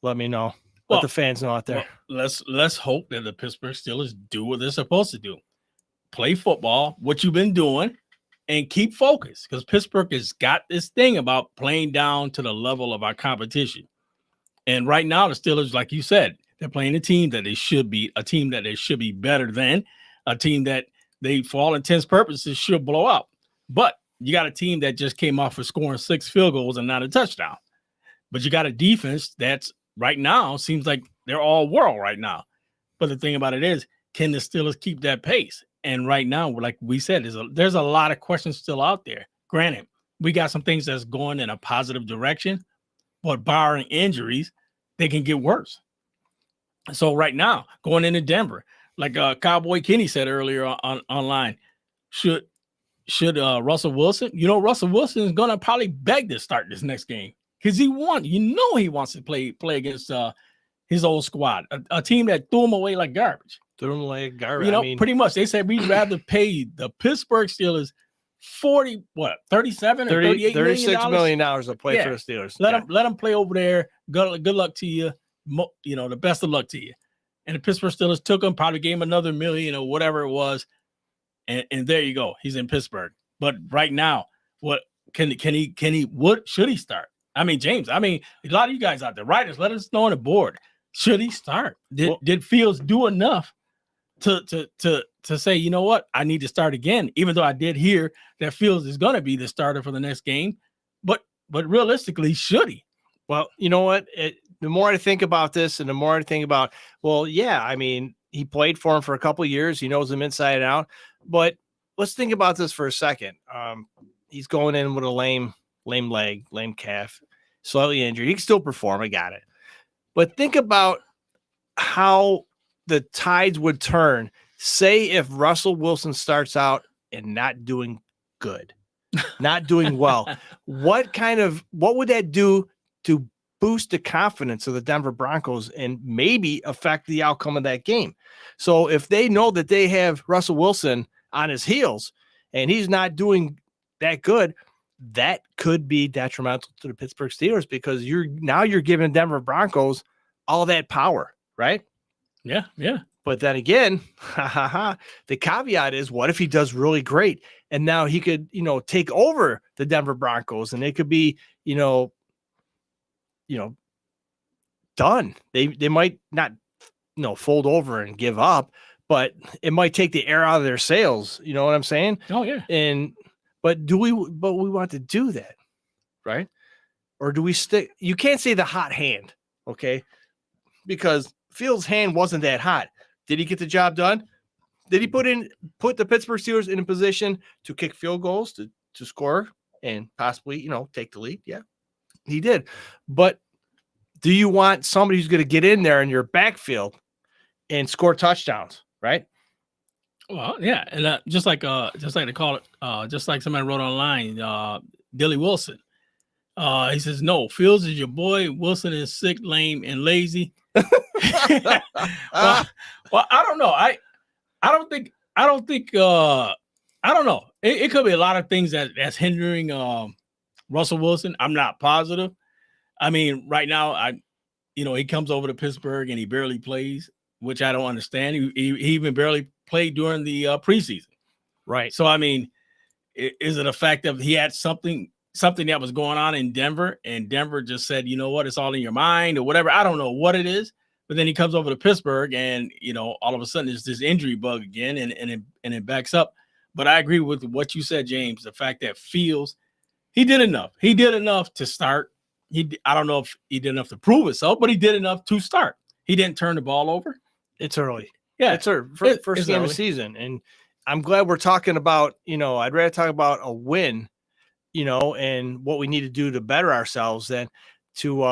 Let me know. Let the fans know out there. Well, let's hope that the Pittsburgh Steelers do what they're supposed to do. Play football, what you've been doing, and keep focused, because Pittsburgh has got this thing about playing down to the level of our competition. And right now, the Steelers, like you said, they're playing a team that they should be better than, a team that they, for all intents and purposes, should blow out. But you got a team that just came off of scoring 6 field goals and not a touchdown. But you got a defense that's right now seems like they're all world right now. But the thing about it is, can the Steelers keep that pace? And right now, like we said, there's a lot of questions still out there. Granted, we got some things that's going in a positive direction, but barring injuries, they can get worse. So right now, going into Denver, like Cowboy Kenny said earlier online, should Russell Wilson, Russell Wilson is gonna probably beg to start this next game because he wants to play against his old squad, a team that threw him away like garbage. Pretty much. They said we'd rather pay the Pittsburgh Steelers 37 or 38 $36 million to play for the Steelers. Let them play over there. Good luck to you. The best of luck to you. And the Pittsburgh Steelers took him, probably gave him another $1 million or whatever it was. And there you go. He's in Pittsburgh. But right now, what should he start? I mean, James, a lot of you guys out there, writers, let us know on the board. Should he start? Did Fields do enough to say, you know what, I need to start again, even though I did hear that Fields is going to be the starter for the next game. But realistically, should he? Well, you know what? The more I think about this and the more I think about, he played for him for a couple of years. He knows him inside and out. But let's think about this for a second. He's going in with a lame leg, lame calf, slightly injured. He can still perform. I got it. But think about how the tides would turn. Say if Russell Wilson starts out and not doing good, not doing well, what would that do to boost the confidence of the Denver Broncos and maybe affect the outcome of that game? So if they know that they have Russell Wilson on his heels and he's not doing that good, that could be detrimental to the Pittsburgh Steelers because you're giving Denver Broncos all that power, right? Yeah. But then again, the caveat is, what if he does really great and now he could, take over the Denver Broncos and it could be, done. They might not, fold over and give up, but it might take the air out of their sails. You know what I'm saying? Oh yeah. But we want to do that, right? Or do we stick? You can't say the hot hand, okay? Because Fields' hand wasn't that hot. Did he get the job done? Did he put the Pittsburgh Steelers in a position to kick field goals, to score and possibly, take the lead? Yeah, he did. But do you want somebody who's going to get in there in your backfield and score touchdowns, right? Well, yeah, and just like they call it, just like somebody wrote online, Dilly Wilson. He says, "No, Fields is your boy. Wilson is sick, lame, and lazy." Well, I don't know. I don't know. It could be a lot of things that's hindering Russell Wilson. I'm not positive. Right now, he comes over to Pittsburgh and he barely plays, which I don't understand. He even barely played during the preseason. Right. So, is it a fact that he had something that was going on in Denver and Denver just said, you know what, it's all in your mind or whatever. I don't know what it is, but then he comes over to Pittsburgh and, all of a sudden it's this injury bug again and it backs up. But I agree with what you said, James, the fact that Fields, he did enough. He did enough to start. I don't know if he did enough to prove himself, but he did enough to start. He didn't turn the ball over. It's early. Yeah. It's our first game of the season. And I'm glad we're talking about, I'd rather talk about a win, and what we need to do to better ourselves than to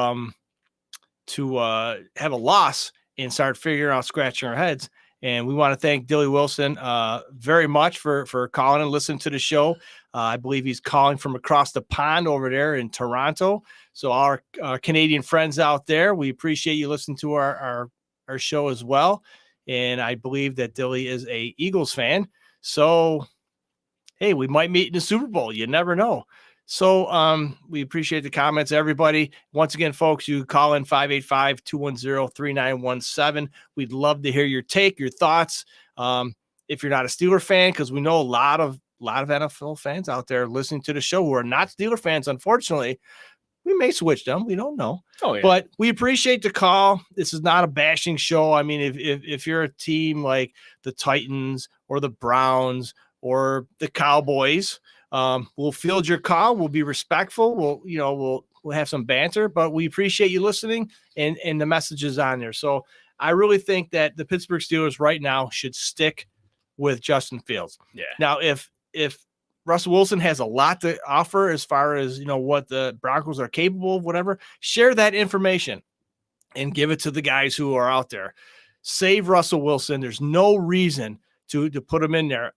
have a loss and start figuring out, scratching our heads. And we want to thank Dilly Wilson very much for calling and listening to the show. I believe he's calling from across the pond over there in Toronto. So our Canadian friends out there, we appreciate you listening to our show as well. And I believe that Dilly is a Eagles fan. So, hey, we might meet in the Super Bowl. You never know. So we appreciate the comments, everybody. Once again, folks, you call in 585-210-3917. We'd love to hear your take, your thoughts. If you're not a Steeler fan, because we know a lot of NFL fans out there listening to the show who are not Steeler fans, unfortunately. We may switch them. We don't know. Oh, yeah. But we appreciate the call. This is not a bashing show. If you're a team like the Titans or the Browns or the Cowboys, we'll field your call. We'll be respectful. We'll have some banter, but we appreciate you listening and the messages on there. So I really think that the Pittsburgh Steelers right now should stick with Justin Fields. Yeah. Now, if Russell Wilson has a lot to offer as far as, what the Broncos are capable of, whatever. Share that information and give it to the guys who are out there. Save Russell Wilson. There's no reason to put him in there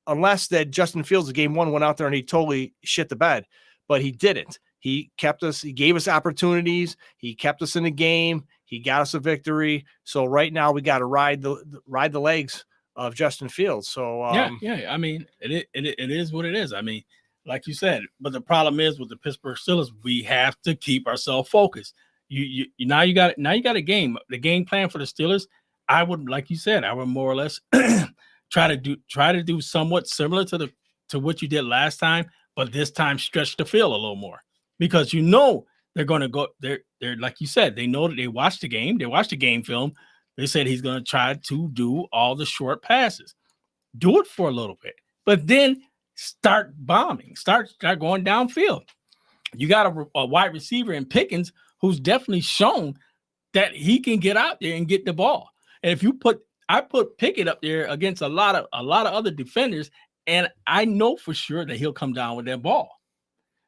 unless that Justin Fields, game one, went out there and he totally shit the bed, but he didn't. He kept us, he gave us opportunities. He kept us in the game. He got us a victory. So right now we got to ride the legs of Justin Fields. So yeah. I mean, it is what it is. I mean, like you said, but the problem is with the Pittsburgh Steelers, we have to keep ourselves focused. You now you got a game. The game plan for the Steelers, I would, like you said, I would more or less try to do somewhat similar to what you did last time, but this time stretch the field a little more, because they're going to go. They're like you said, they know that they watched the game. They watched the game film. They said he's going to try to do all the short passes. Do it for a little bit, but then start bombing. Start going downfield. You got a wide receiver in Pickens who's definitely shown that he can get out there and get the ball. And if I put Pickett up there against a lot of other defenders, and I know for sure that he'll come down with that ball.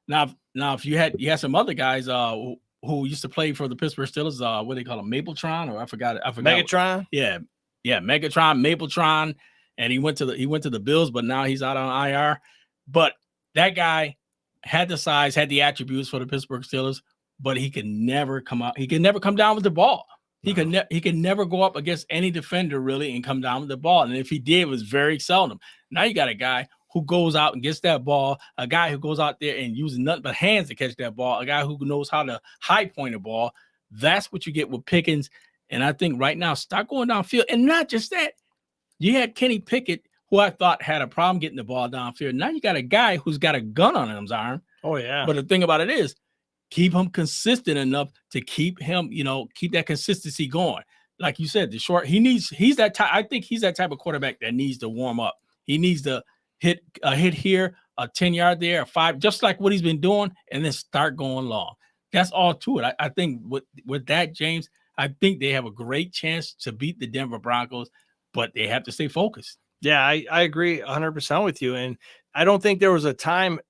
Now if you had some other guys who used to play for the Pittsburgh Steelers, what do they call him, Mapletron, or I forgot. Megatron. Yeah, Megatron, Mapletron, and he went to the Bills, but now he's out on IR. But that guy had the size, had the attributes for the Pittsburgh Steelers, but he could never come out. He could never come down with the ball. He could never go up against any defender really and come down with the ball. And if he did, it was very seldom. Now you got a guy who goes out and gets that ball, a guy who goes out there and uses nothing but hands to catch that ball, a guy who knows how to high point a ball. That's what you get with Pickens. And I think right now, start going downfield. And not just that, you had Kenny Pickett, who I thought had a problem getting the ball downfield. Now you got a guy who's got a gun on his arm. Oh, yeah. But the thing about it is, keep him consistent enough to keep him, keep that consistency going. Like you said, he's that type. I think he's that type of quarterback that needs to warm up. He needs to hit a hit here, a 10-yard there, a 5, just like what he's been doing, and then start going long. That's all to it. I think with that, James, I think they have a great chance to beat the Denver Broncos, but they have to stay focused. Yeah, I agree 100% with you. And I don't think there was a time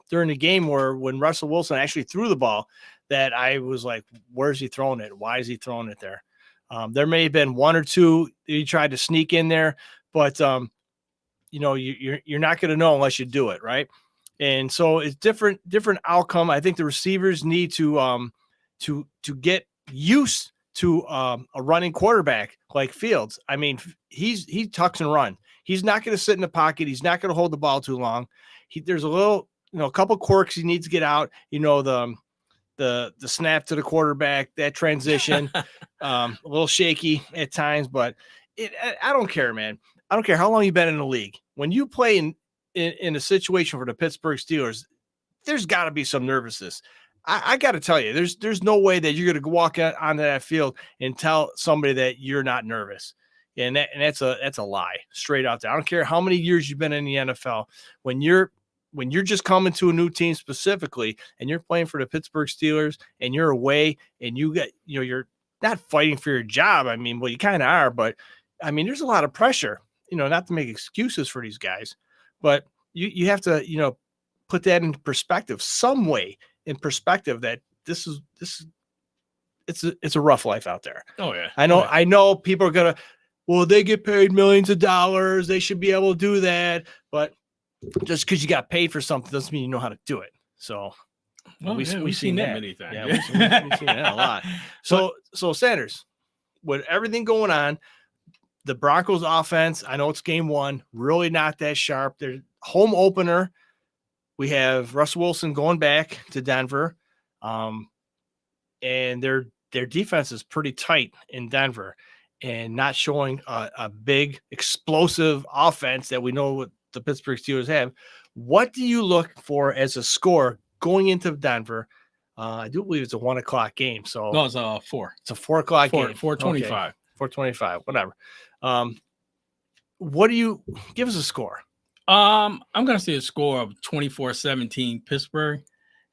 during the game when Russell Wilson actually threw the ball that I was like, where's he throwing it? Why is he throwing it there? There may have been one or two he tried to sneak in there, but you're not going to know unless you do it, right? And so it's different outcome. I think the receivers need to get used to a running quarterback like Fields. I mean, he tucks and run. He's not going to sit in the pocket. He's not going to hold the ball too long. There's a little, a couple quirks he needs to get out. The snap to the quarterback, that transition, a little shaky at times, but I don't care, man. I don't care how long you've been in the league. When you play in a situation for the Pittsburgh Steelers, there's got to be some nervousness. I got to tell you, there's no way that you're going to walk out onto that field and tell somebody that you're not nervous. And that's a lie straight out there. I don't care how many years you've been in the NFL. When you're just coming to a new team specifically, and you're playing for the Pittsburgh Steelers, and you're away, and you're not fighting for your job. I mean, well, you kind of are, but I mean, there's a lot of pressure. Not to make excuses for these guys, but you have to put that into perspective, some way in perspective that it's a rough life out there. Oh yeah, I know people are gonna. Well, they get paid millions of dollars. They should be able to do that. But just because you got paid for something doesn't mean you know how to do it. So we've seen that many times. Yeah, we've seen that a lot. So Sanders, with everything going on, the Broncos offense, I know it's game one, really not that sharp. Their home opener, we have Russell Wilson going back to Denver. And their defense is pretty tight in Denver, and not showing a big explosive offense that we know what the Pittsburgh Steelers have. What do you look for as a score going into Denver? I do believe it's a 1:00 game. So no, it's 4. It's a 4:00 game. 4:25. Okay. 4:25. Whatever. What do you give us a score? I'm gonna say a score of 24-17 Pittsburgh.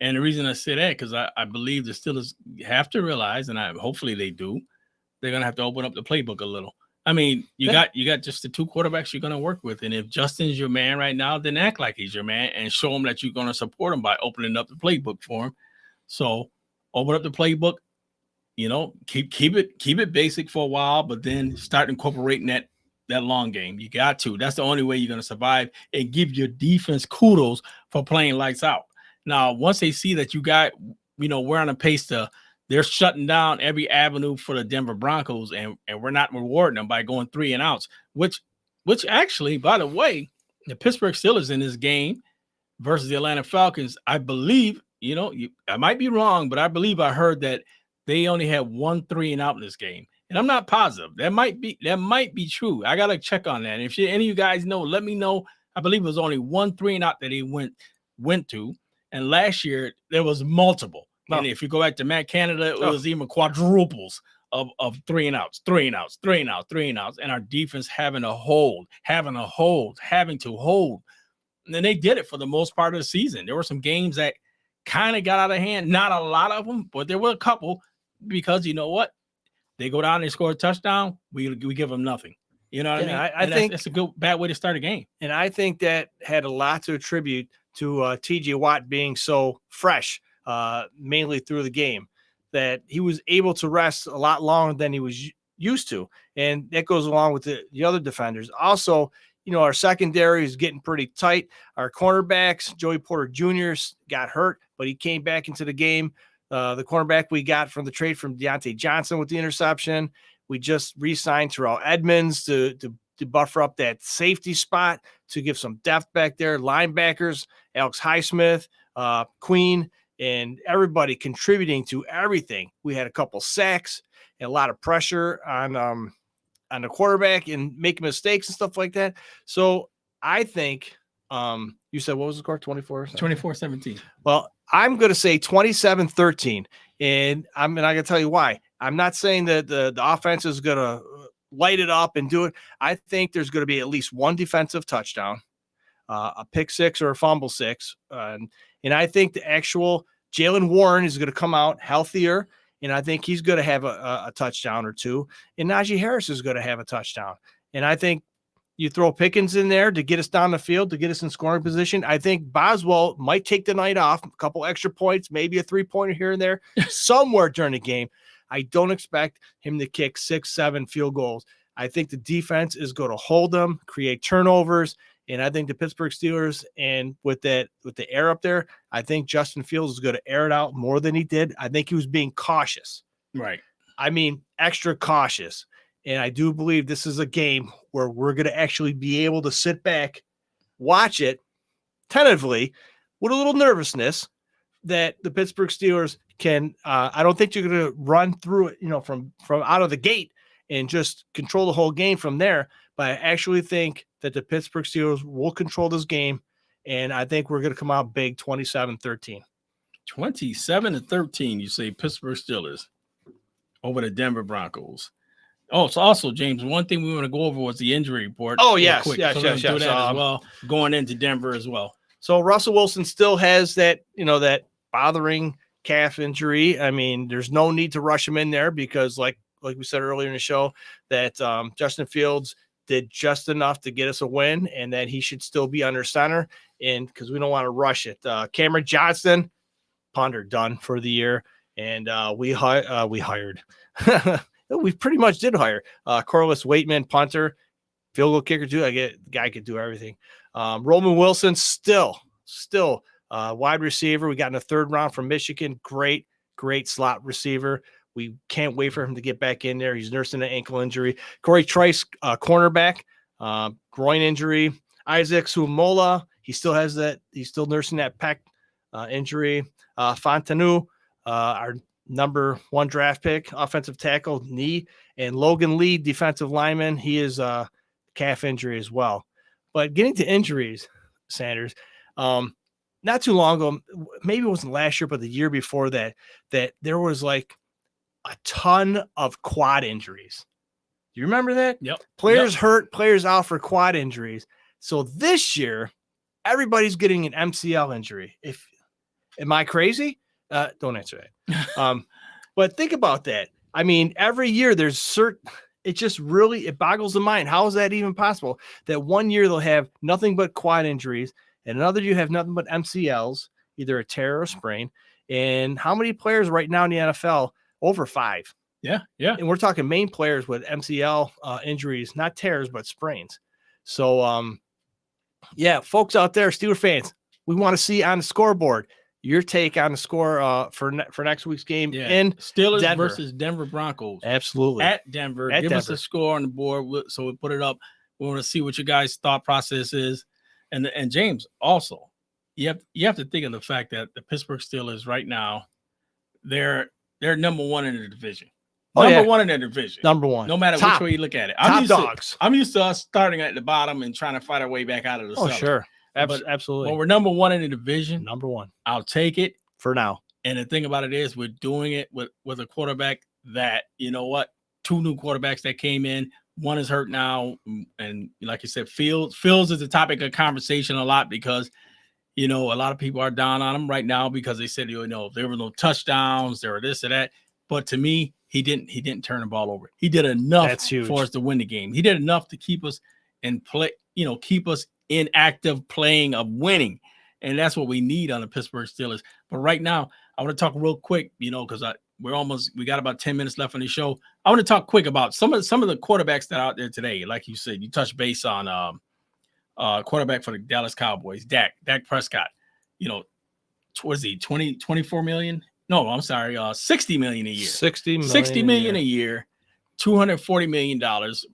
And the reason I say that, because I believe the Steelers have to realize, and hopefully they do, they're going to have to open up the playbook a little. I mean, you got just the two quarterbacks you're going to work with, and if Justin's your man right now, then act like he's your man and show him that you're going to support him by opening up the playbook for him. So open up the playbook, keep it basic for a while, but then start incorporating that long game. You got to. That's the only way you're going to survive and give your defense kudos for playing lights out. Now, once they see that you got, we're on a pace they're shutting down every avenue for the Denver Broncos, and we're not rewarding them by going 3 and outs, which actually, by the way, the Pittsburgh Steelers in this game versus the Atlanta Falcons, I believe, I might be wrong, but I believe I heard that they only had 1 3 and out in this game. And I'm not positive. That might be true. I got to check on that. And if any of you guys know, let me know. I believe it was only 1 3 and out that he went to. And last year there was multiple. Oh. And if you go back to Matt Canada, it was even quadruples of 3 and outs, 3 and outs, 3 and outs, 3 and outs. And our defense having to hold. And then they did it for the most part of the season. There were some games that kind of got out of hand. Not a lot of them, but there were a couple, because you know what? They go down and score a touchdown. We give them nothing. You know what I mean? I think that's a bad way to start a game. And I think that had a lot to attribute to T.J. Watt being so fresh, mainly through the game, that he was able to rest a lot longer than he was used to. And that goes along with the other defenders. Also, our secondary is getting pretty tight. Our cornerbacks, Joey Porter Jr. got hurt, but he came back into the game. The cornerback we got from the trade from Deontay Johnson with the interception. We just re-signed Terrell Edmonds to buffer up that safety spot, to give some depth back there. Linebackers, Alex Highsmith, Queen, and everybody contributing to everything. We had a couple sacks and a lot of pressure on the quarterback and making mistakes and stuff like that. So I think you said, what was the score? 24-17. Well, I'm going to say 27-13. And I'm going to tell you why. I'm not saying that the offense is going to light it up and do it. I think there's going to be at least one defensive touchdown, a pick six or a fumble six. And I think the actual Jaylen Warren is going to come out healthier, and I think he's going to have a touchdown or two. And Najee Harris is going to have a touchdown. And I think you throw Pickens in there to get us down the field, to get us in scoring position. I think Boswell might take the night off, a couple extra points, maybe a 3-pointer here and there, somewhere during the game. I don't expect him to kick 6-7 field goals. I think the defense is going to hold them, create turnovers, and I think the Pittsburgh Steelers, and with the air up there, I think Justin Fields is going to air it out more than he did. I think he was being cautious. Right. I mean, extra cautious. And I do believe this is a game where we're going to actually be able to sit back, watch it tentatively with a little nervousness that the Pittsburgh Steelers can. I don't think you're going to run through it, from out of the gate and just control the whole game from there. But I actually think that the Pittsburgh Steelers will control this game. And I think we're going to come out big, 27-13. 27-13, you say Pittsburgh Steelers over the Denver Broncos. Oh, so also, James, one thing we want to go over was the injury report. Oh, yes. Do that as well, going into Denver as well. So Russell Wilson still has that bothering calf injury. I mean, there's no need to rush him in there because, like we said earlier in the show, that Justin Fields did just enough to get us a win, and that he should still be under center, and because we don't want to rush it. Cameron Johnston, punter, done for the year, and we hired. We pretty much did hire Corliss Waitman, punter, field goal kicker too. The guy could do everything. Roman Wilson still wide receiver. We got in the 3rd round from Michigan. Great slot receiver. We can't wait for him to get back in there. He's nursing an ankle injury. Corey Trice, cornerback, groin injury. Isaac Sumola, he still has that. He's still nursing that pec injury. Fontaine, our number 1 draft pick, offensive tackle, knee, and Logan Lee, defensive lineman. He is a calf injury as well. But getting to injuries, Sanders, not too long ago, maybe it wasn't last year, but the year before that there was like a ton of quad injuries. Do you remember that? Yep. Players hurt, players out for quad injuries. So this year, everybody's getting an MCL injury. Am I crazy? Don't answer that. But think about that. I mean, every year there's it just really, it boggles the mind. How is that even possible? That one year they'll have nothing but quad injuries, and another you have nothing but MCLs, either a tear or a sprain. And how many players right now in the NFL? Over 5. Yeah. And we're talking main players with MCL injuries, not tears, but sprains. So, yeah, folks out there, Steeler fans, we want to see on the scoreboard your take on the score for next week's game in Steelers Denver versus Denver Broncos. Absolutely. At Denver. At Give us Denver. a score on the board. So we put it up. We want to see what your guys' thought process is. And James, also, you have to think of the fact that the Pittsburgh Steelers right now, they're number one in the division. Number one in their division. Number one. No matter Top. which way you look at it. Top dogs. I'm used to us starting at the bottom and trying to fight our way back out of the cellar. Sure. But Absolutely. when we're number one in the division, Number one. I'll take it. For now. And the thing about it is we're doing it with a quarterback that, you know what, 2 new quarterbacks that came in. One is hurt now. And like you said, Fields is the topic of conversation a lot because, you know, a lot of people are down on him right now because they said, you know, there were no touchdowns, there were this or that. But to me, he didn't turn the ball over. He did enough for us to win the game. He did enough to keep us in play, you know, keep us in active playing of winning. And that's what we need on the Pittsburgh Steelers. But right now, I want to talk real quick, you know, because we got about 10 minutes left on the show. I want to talk quick about some of the quarterbacks that are out there today. Like you said, you touched base on quarterback for the Dallas Cowboys, Dak Prescott. You know, was he 24 million? No, I'm sorry, 60 million a year. 60 million a year, $240 million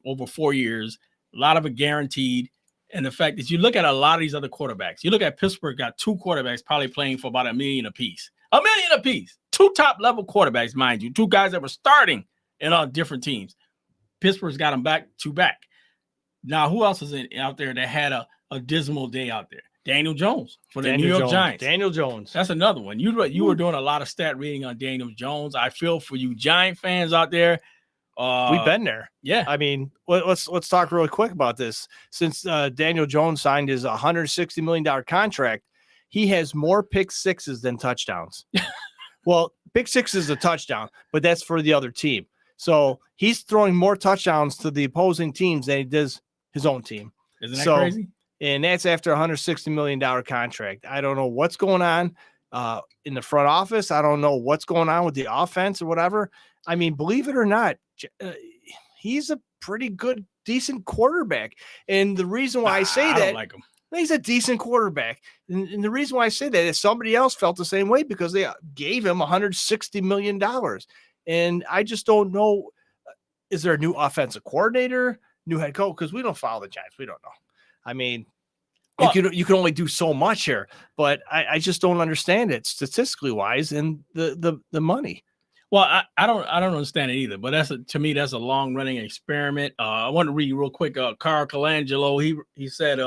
over 4 years, a lot of it guaranteed. And the fact that you look at a lot of these other quarterbacks, you look at Pittsburgh got 2 quarterbacks probably playing for about $1 million apiece. $1 million apiece. 2 top level quarterbacks, mind you, 2 guys that were starting in all different teams. Pittsburgh's got them back to back. Now, who else is out there that had a dismal day out there? Daniel Jones for the New York Giants. Daniel Jones. That's another one. You were doing a lot of stat reading on Daniel Jones. I feel for you Giant fans out there. We've been there. Yeah. I mean, let's talk really quick about this. Since Daniel Jones signed his $160 million contract, he has more pick sixes than touchdowns. Well, pick six is a touchdown, but that's for the other team. So he's throwing more touchdowns to the opposing teams than he does his own team. Isn't that crazy? And that's after a $160 million contract. I don't know what's going on in the front office. I don't know what's going on with the offense or whatever. I mean, believe it or not, he's a pretty good, decent quarterback. And the reaon why I say I that, don't like him. He's a decent quarterback. And the reason why I say that is somebody else felt the same way because they gave him $160 million. And I just don't know. Is there a new offensive coordinator, new head coach? Because we don't follow the Giants. We don't know. I mean, you can only do so much here, but I just don't understand it statistically wise and the money. Well, I don't understand it either, but to me that's a long running experiment. I want to read real quick. Carl Colangelo, he said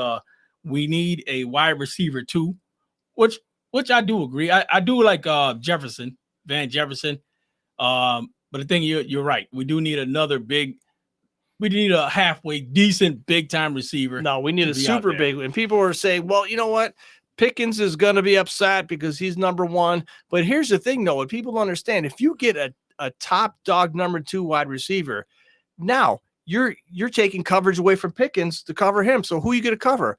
we need a wide receiver too, which I do agree. I do like Van Jefferson. But the thing you're right. We do need another big. We need a halfway decent big time receiver. No, we need a super big. And people were saying, well, you know what? Pickens is going to be upset because he's number 1. But here's the thing, though. What people understand, if you get a top dog number 2 wide receiver, now you're taking coverage away from Pickens to cover him. So who are you going to cover?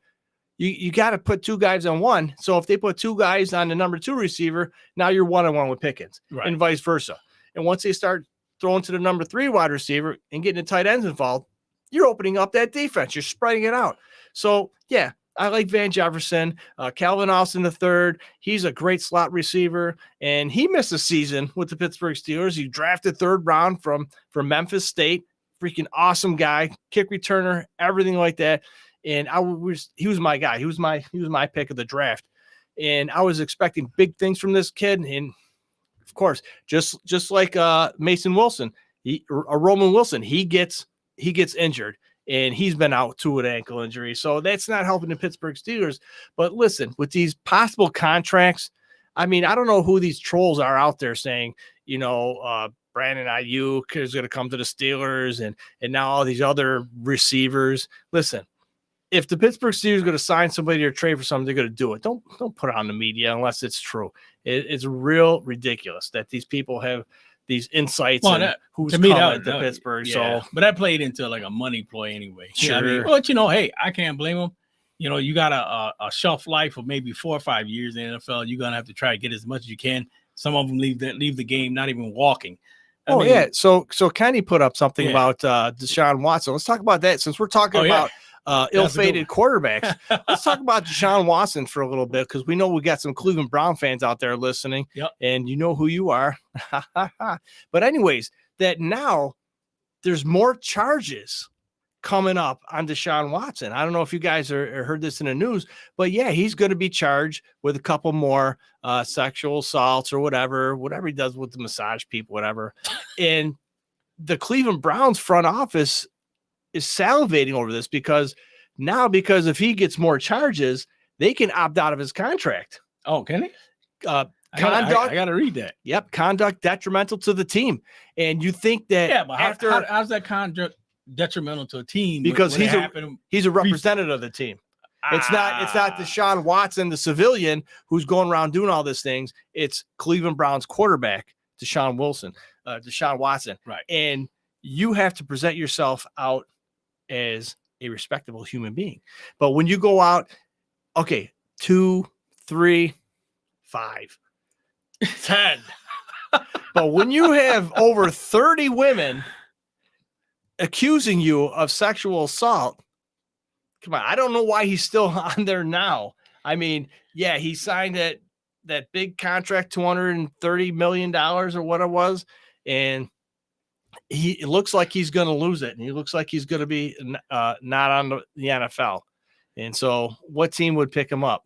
You got to put 2 guys on one. So if they put 2 guys on the number 2 receiver, now you're 1-on-1 with Pickens, right, and vice versa. And once they start throwing to the number 3 wide receiver and getting the tight ends involved, you're opening up that defense. You're spreading it out. So, yeah, I like Van Jefferson. Calvin Austin III, he's a great slot receiver, and he missed a season with the Pittsburgh Steelers. He drafted 3rd round from Memphis State. Freaking awesome guy, kick returner, everything like that. And he was my guy. He was my pick of the draft. And I was expecting big things from this kid. And of course, just like Mason Wilson, Roman Wilson, he gets injured, and he's been out too with ankle injury. So that's not helping the Pittsburgh Steelers. But listen, with these possible contracts, I mean, I don't know who these trolls are out there saying, you know, Brandon Ayuk is going to come to the Steelers, and now all these other receivers. Listen, if the Pittsburgh Steelers are going to sign somebody or trade for something, they're going to do it. Don't put it on the media unless it's true. It's real ridiculous that these people have these insights Well, and that- who's to me, coming that to Pittsburgh. yeah. So But that played into like a money play anyway. Yeah, I mean, Sure. but hey, I can't blame him. You got a shelf life of maybe 4 or 5 years in the NFL. You're gonna have to try to get as much as you can. Some of them leave the game not even walking. I mean, yeah. So Kenny put up something Yeah. about Deshaun Watson. Let's talk about that since we're talking Oh, yeah. about That's a good ill-fated quarterbacks. Let's talk about Deshaun Watson for a little bit because we know we got some Cleveland Brown fans out there listening. Yep. And you know who you are. But anyways, that now there's more charges coming up on Deshaun Watson. I don't know if you guys heard this in the news, but yeah, he's going to be charged with a couple more sexual assaults or whatever he does with the massage people, whatever. And the Cleveland Browns front office is salivating over this because if he gets more charges, they can opt out of his contract. Oh, can he? Conduct. I gotta read that. Yep, conduct detrimental to the team. And you think that Yeah, but after how's that conduct detrimental to a team? Because when it he's a- happened? he's a representative of the team. It's not Deshaun Watson, the civilian, who's going around doing all these things. It's Cleveland Browns quarterback, Deshaun Watson. Right. And you have to present yourself out as a respectable human being. But when you go out, okay, 2, 3, 5, 10. But when you have over 30 women accusing you of sexual assault, come on, I don't know why he's still on there now. I mean, yeah, he signed that big contract, $230 million or what it was, and it looks like he's going to lose it, and he looks like he's going to be not on the NFL. And so, what team would pick him up?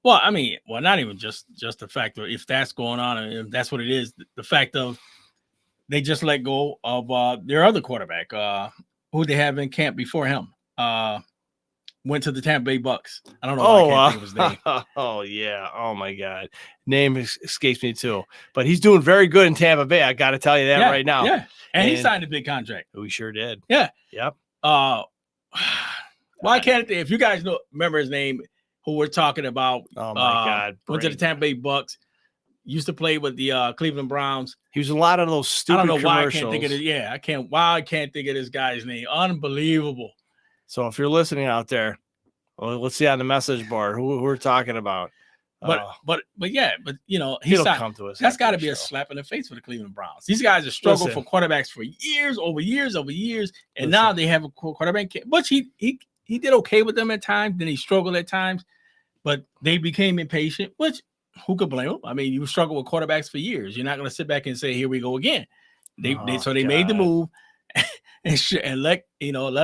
Well, I mean, not even just the fact of if that's going on, and if that's what it is, the fact of they just let go of their other quarterback, who they have in camp before him. Went to the Tampa Bay Bucks. I don't know why I can't think of his name. Oh yeah. Oh my God. Name escapes me too. But he's doing very good in Tampa Bay. I got to tell you that right now. Yeah. And he And- signed a big contract. We sure did. Yeah. Yep. Why can't if you guys remember his name, who we're talking about? Oh my God. Went to the Tampa Bay Bucks. Used to play with the Cleveland Browns. He was in a lot of those I stupid don't know why I commercials. can't think of it. Yeah, I can't. Why I can't think of this guy's name? Unbelievable. So if you're listening out there, well, let's see on the message board who we're talking about. But yeah, He'll come to us. That's got to after be the a show. slap in the face for the Cleveland Browns. These guys have struggled Listen. for quarterbacks for years, over years, and Listen. now they have a quarterback. Which he did okay with them at times. Then he struggled at times, but they became impatient. Which who could blame them? I mean, you struggle with quarterbacks for years. You're not going to sit back and say, "Here we go again." They made the God. move and let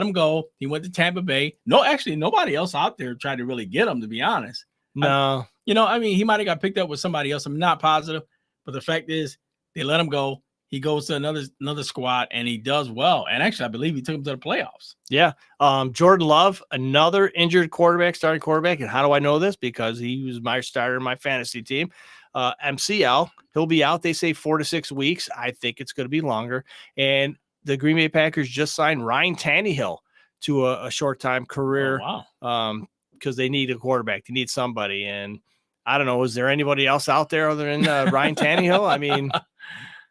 him go. He went to Tampa Bay. No, actually, nobody else out there tried to really get him. To be honest. No. I mean, he might have got picked up with somebody else. I'm not positive, but the fact is, they let him go. He goes to another squad, and he does well. And actually, I believe he took him to the playoffs. Yeah. Jordan Love, another injured starting quarterback. And how do I know this? Because he was my starter in my fantasy team. MCL, he'll be out, they say 4 to 6 weeks. I think it's going to be longer. And the Green Bay Packers just signed Ryan Tannehill to a short-time career. Oh, wow. Because they need a quarterback. They need somebody. And I don't know, is there anybody else out there other than Ryan Tannehill? I mean,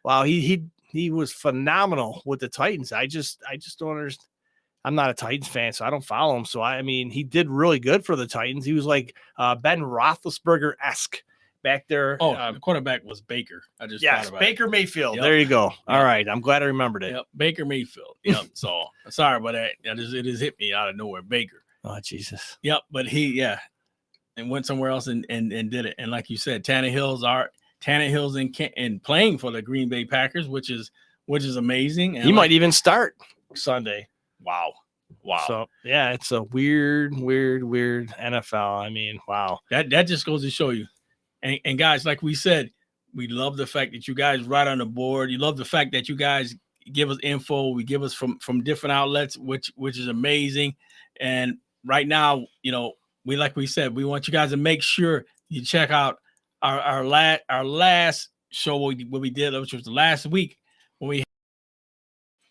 wow, he was phenomenal with the Titans. I just don't understand. I'm not a Titans fan, so I don't follow him. So I mean, he did really good for the Titans. He was like Ben Roethlisberger-esque back there. Oh, the quarterback was Baker. I just yes, thought about Baker Mayfield. Yep. There you go. Yep. All right, I'm glad I remembered it. Yep, Baker Mayfield. Yep. So sorry about that. It just hit me out of nowhere. Baker. Oh Jesus. Yep. But and went somewhere else and did it. And like you said, Tannehill's in playing for the Green Bay Packers, which is amazing. And He might even start Sunday. Wow. So yeah, it's a weird NFL. I mean, wow. That just goes to show you. And guys, like we said, we love the fact that you guys write on the board. You love the fact that you guys give us info. We give us from different outlets, which is amazing. And right now, we we want you guys to make sure you check out our last show what we did, which was the last week when we had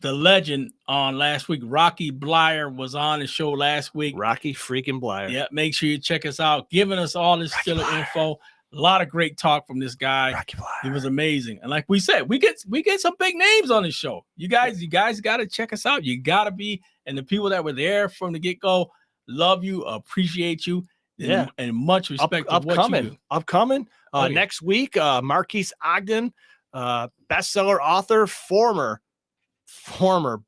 the legend on last week. Rocky Blyer was on the show last week. Rocky freaking Blyer. Yeah, make sure you check us out, giving us all this Rocky Steeler Blyer. info. A lot of great talk from this guy. Rocky Flyer. He was amazing. And like we said, we get some big names on this show. You guys got to check us out. You got to be, and the people that were there from the get-go love you, appreciate you, and much respect of what you do. Upcoming yeah. Next week, Marquise Ogden, bestseller author, former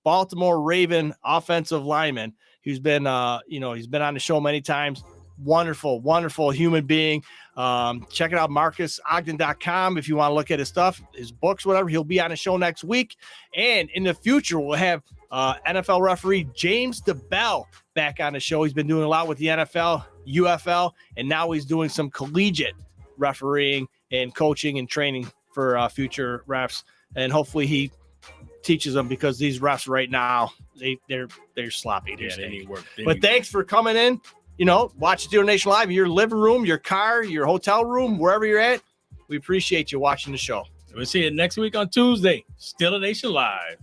Baltimore Raven offensive lineman, who's been he's been on the show many times. Wonderful human being. Check it out, marcusogden.com, if you want to look at his stuff, his books, whatever. He'll be on the show next week. And in the future, we'll have NFL referee James DeBell back on the show. He's been doing a lot with the NFL, UFL, and now he's doing some collegiate refereeing and coaching and training for future refs. And hopefully he teaches them, because these refs right now, they're sloppy. They need work. But thanks for coming in. Watch Steeler Nation Live in your living room, your car, your hotel room, wherever you're at. We appreciate you watching the show. We'll see you next week on Tuesday. Steeler Nation Live.